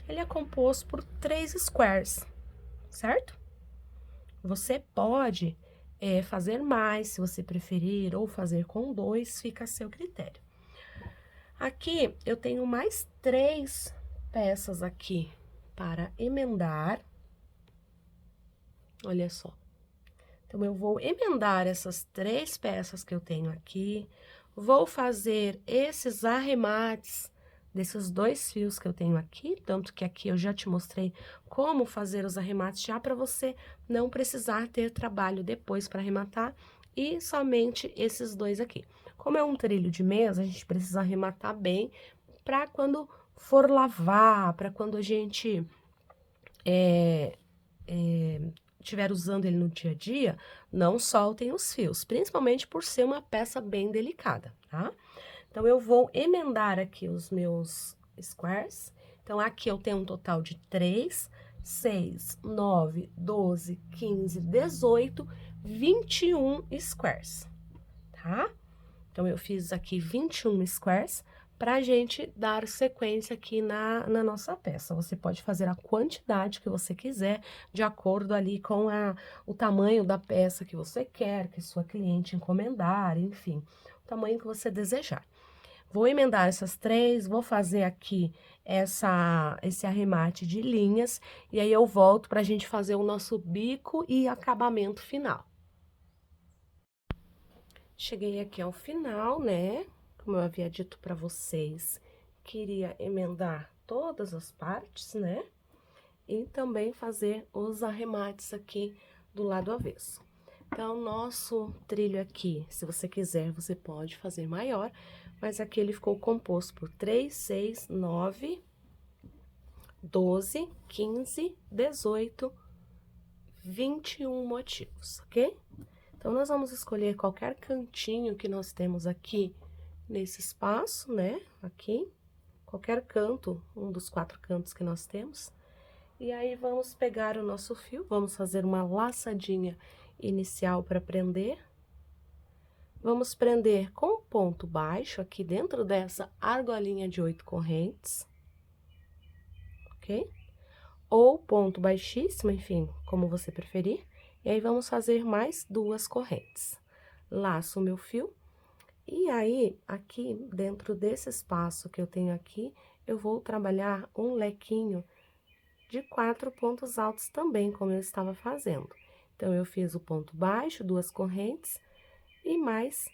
ele é composto por 3 squares, certo? Você pode fazer mais, se você preferir, ou fazer com 2, fica a seu critério. Aqui, eu tenho mais 3 peças aqui para emendar. Olha só. Então, eu vou emendar essas 3 peças que eu tenho aqui. Vou fazer esses arremates desses 2 fios que eu tenho aqui, tanto que aqui eu já te mostrei como fazer os arremates já para você não precisar ter trabalho depois para arrematar, e somente esses 2 aqui. Como é um trilho de mesa, a gente precisa arrematar bem para quando for lavar, para quando a gente estiver usando ele no dia a dia, não soltem os fios, principalmente por ser uma peça bem delicada, tá? Então, eu vou emendar aqui os meus squares. Então, aqui eu tenho um total de 3, 6, 9, 12, 15, 18, 21 squares, tá? Então, eu fiz aqui 21 squares pra gente dar sequência aqui na nossa peça. Você pode fazer a quantidade que você quiser, de acordo ali com o tamanho da peça que você quer, que sua cliente encomendar, enfim, o tamanho que você desejar. Vou emendar essas 3, vou fazer aqui esse arremate de linhas, e aí eu volto pra gente fazer o nosso bico e acabamento final. Cheguei aqui ao final, né? Como eu havia dito pra vocês, queria emendar todas as partes, né? E também fazer os arremates aqui do lado avesso. Então, nosso trilho aqui, se você quiser, você pode fazer maior, mas aqui ele ficou composto por 3, 6, 9, 12, 15, 18, 21 motivos, ok? Então, nós vamos escolher qualquer cantinho que nós temos aqui nesse espaço, né? Aqui, qualquer canto, um dos 4 cantos que nós temos. E aí, vamos pegar o nosso fio, vamos fazer uma laçadinha inicial para prender. Vamos prender com ponto baixo aqui dentro dessa argolinha de 8 correntes, ok? Ou ponto baixíssimo, enfim, como você preferir. E aí, vamos fazer mais 2 correntes. Laço o meu fio. E aí, aqui, dentro desse espaço que eu tenho aqui, eu vou trabalhar um lequinho de 4 pontos altos também, como eu estava fazendo. Então, eu fiz o ponto baixo, 2 correntes e mais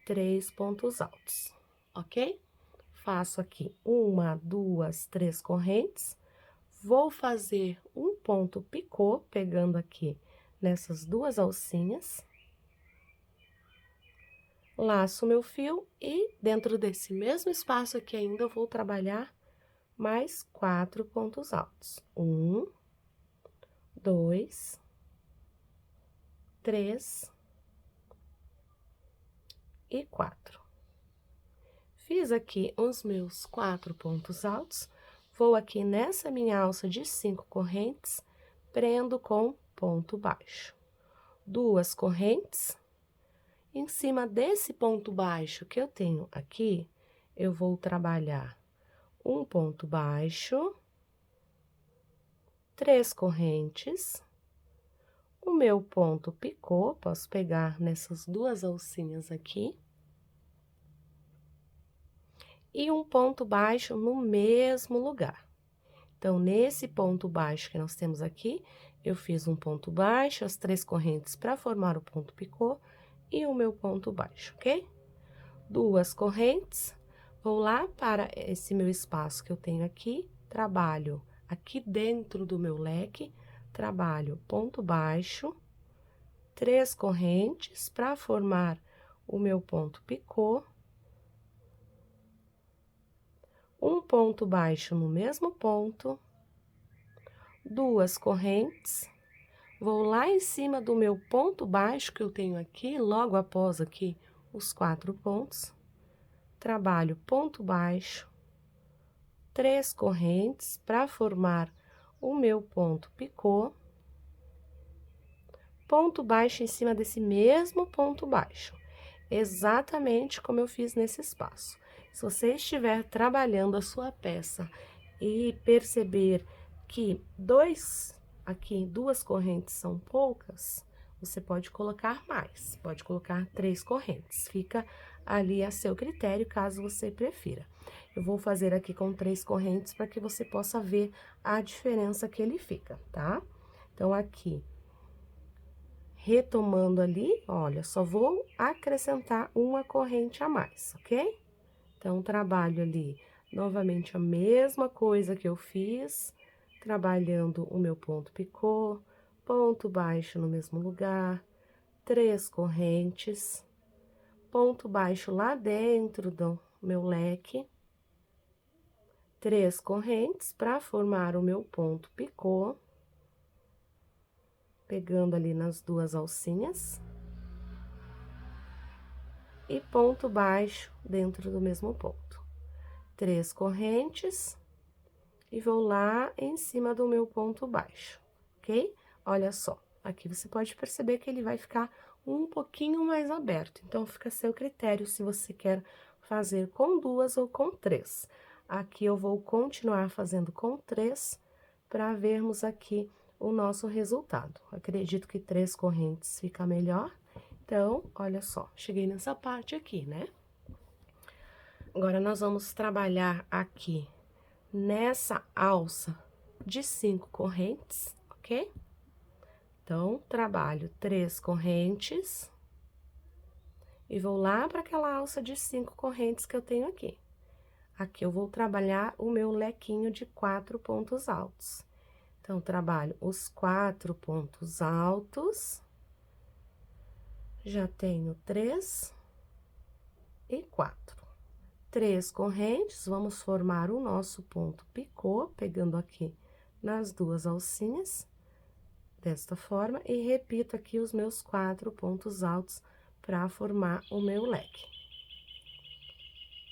3 pontos altos, ok? Faço aqui 1, 2, 3 correntes. Vou fazer um ponto picô, pegando aqui nessas 2 alcinhas. Laço meu fio e dentro desse mesmo espaço aqui ainda eu vou trabalhar mais 4 pontos altos. 1, 2, 3 e 4. Fiz aqui os meus 4 pontos altos, vou aqui nessa minha alça de 5 correntes, prendo com ponto baixo. 2 correntes. Em cima desse ponto baixo que eu tenho aqui, eu vou trabalhar um ponto baixo, 3 correntes, o meu ponto picô, posso pegar nessas 2 alcinhas aqui, e um ponto baixo no mesmo lugar. Então, nesse ponto baixo que nós temos aqui, eu fiz um ponto baixo, as 3 correntes para formar o ponto picô e o meu ponto baixo, ok? 2 correntes, vou lá para esse meu espaço que eu tenho aqui, trabalho aqui dentro do meu leque, trabalho ponto baixo, 3 correntes para formar o meu ponto picô, um ponto baixo no mesmo ponto, 2 correntes, vou lá em cima do meu ponto baixo que eu tenho aqui, logo após aqui os 4 pontos, trabalho ponto baixo, 3 correntes para formar o meu ponto picô, ponto baixo em cima desse mesmo ponto baixo, exatamente como eu fiz nesse espaço. Se você estiver trabalhando a sua peça e perceber que aqui 2 correntes são poucas, você pode colocar mais, pode colocar 3 correntes, fica ali a seu critério, caso você prefira. Eu vou fazer aqui com 3 correntes para que você possa ver a diferença que ele fica, tá? Então, aqui, retomando ali, olha, só vou acrescentar uma corrente a mais, ok? Então, trabalho ali novamente a mesma coisa que eu fiz, trabalhando o meu ponto picô, ponto baixo no mesmo lugar, 3 correntes, ponto baixo lá dentro do meu leque, 3 correntes para formar o meu ponto picô, pegando ali nas 2 alcinhas, e ponto baixo dentro do mesmo ponto. 3 correntes, e vou lá em cima do meu ponto baixo, ok? Olha só, aqui você pode perceber que ele vai ficar um pouquinho mais aberto, então fica a seu critério se você quer fazer com 2 ou com 3. Aqui eu vou continuar fazendo com 3 para vermos aqui o nosso resultado. Acredito que 3 correntes fica melhor. Então, olha só, cheguei nessa parte aqui, né? Agora, nós vamos trabalhar aqui nessa alça de 5 correntes, ok? Então, trabalho 3 correntes e vou lá para aquela alça de 5 correntes que eu tenho aqui. Aqui eu vou trabalhar o meu lequinho de 4 pontos altos. Então, trabalho os 4 pontos altos, já tenho 3 e 4. 3 correntes, vamos formar o nosso ponto picô, pegando aqui nas 2 alcinhas, desta forma, e repito aqui os meus 4 pontos altos para formar o meu leque.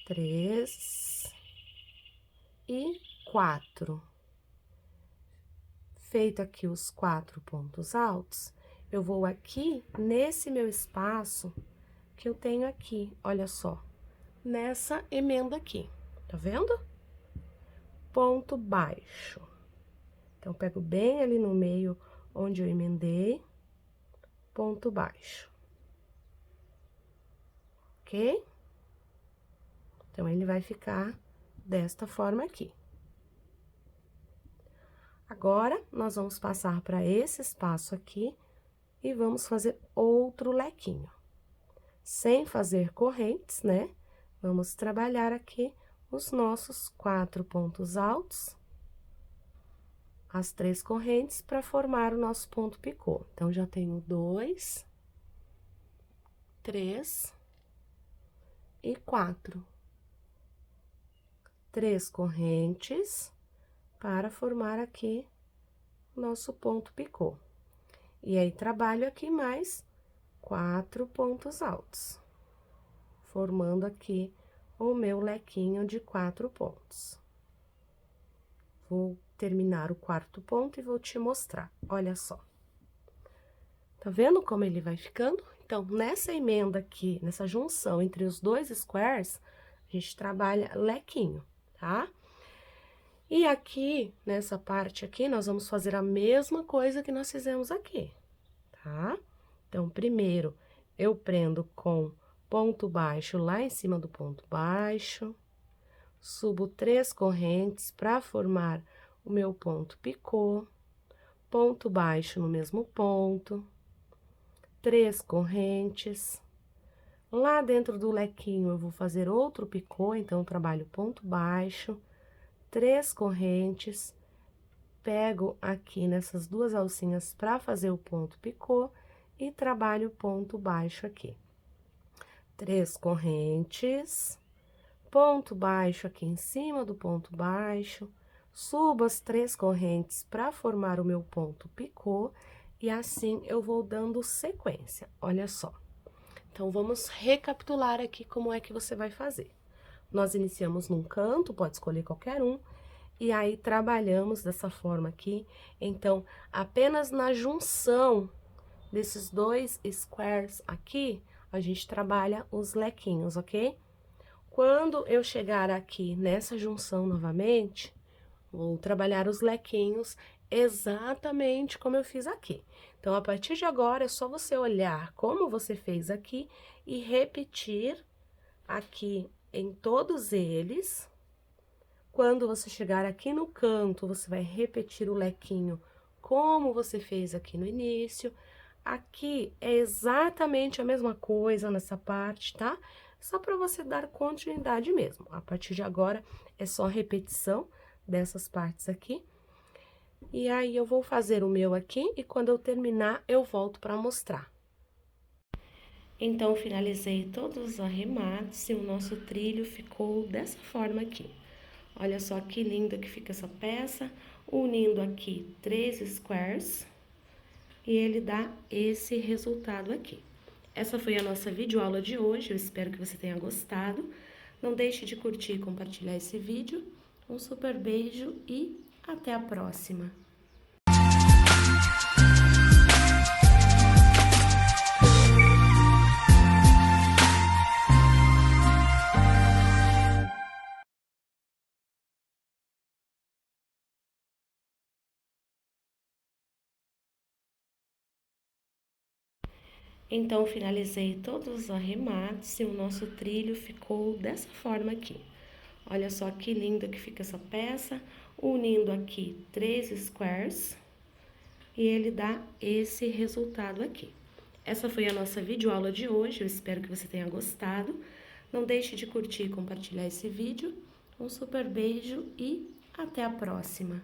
3 e 4. Feito aqui os 4 pontos altos, eu vou aqui nesse meu espaço que eu tenho aqui, olha só, nessa emenda aqui, tá vendo? Ponto baixo. Então, pego bem ali no meio onde eu emendei, ponto baixo. Ok? Então, ele vai ficar desta forma aqui. Agora, nós vamos passar para esse espaço aqui e vamos fazer outro lequinho. Sem fazer correntes, né? Vamos trabalhar aqui os nossos 4 pontos altos, as 3 correntes, para formar o nosso ponto picô. Então, já tenho 2, 3 e 4. 3 correntes para formar aqui o nosso ponto picô. E aí, trabalho aqui mais 4 pontos altos, formando aqui o meu lequinho de 4 pontos. Vou terminar o 4º ponto e vou te mostrar, olha só. Tá vendo como ele vai ficando? Então, nessa emenda aqui, nessa junção entre os 2 squares, a gente trabalha lequinho, tá? E aqui, nessa parte aqui, nós vamos fazer a mesma coisa que nós fizemos aqui, tá? Então, primeiro, eu prendo com ponto baixo lá em cima do ponto baixo, subo 3 correntes para formar o meu ponto picô, ponto baixo no mesmo ponto, 3 correntes. Lá dentro do lequinho eu vou fazer outro picô, então, eu trabalho ponto baixo, 3 correntes, pego aqui nessas 2 alcinhas para fazer o ponto picô e trabalho ponto baixo aqui. 3 correntes, ponto baixo aqui em cima do ponto baixo, subo as 3 correntes para formar o meu ponto picô e assim eu vou dando sequência, olha só. Então, vamos recapitular aqui como é que você vai fazer. Nós iniciamos num canto, pode escolher qualquer um, e aí trabalhamos dessa forma aqui. Então, apenas na junção desses 2 squares aqui, a gente trabalha os lequinhos, ok? Quando eu chegar aqui nessa junção novamente, vou trabalhar os lequinhos exatamente como eu fiz aqui. Então, a partir de agora, é só você olhar como você fez aqui e repetir aqui em todos eles. Quando você chegar aqui no canto, você vai repetir o lequinho como você fez aqui no início. Aqui é exatamente a mesma coisa nessa parte, tá? Só para você dar continuidade mesmo. A partir de agora, é só repetição dessas partes aqui. E aí, eu vou fazer o meu aqui e quando eu terminar, eu volto para mostrar. Então, finalizei todos os arremates e o nosso trilho ficou dessa forma aqui. Olha só que linda que fica essa peça, unindo aqui 3 squares, e ele dá esse resultado aqui. Essa foi a nossa videoaula de hoje, eu espero que você tenha gostado. Não deixe de curtir e compartilhar esse vídeo. Um super beijo e até a próxima! Então, finalizei todos os arremates e o nosso trilho ficou dessa forma aqui. Olha só que lindo que fica essa peça, unindo aqui 3 squares, e ele dá esse resultado aqui. Essa foi a nossa videoaula de hoje, eu espero que você tenha gostado. Não deixe de curtir e compartilhar esse vídeo. Um super beijo e até a próxima!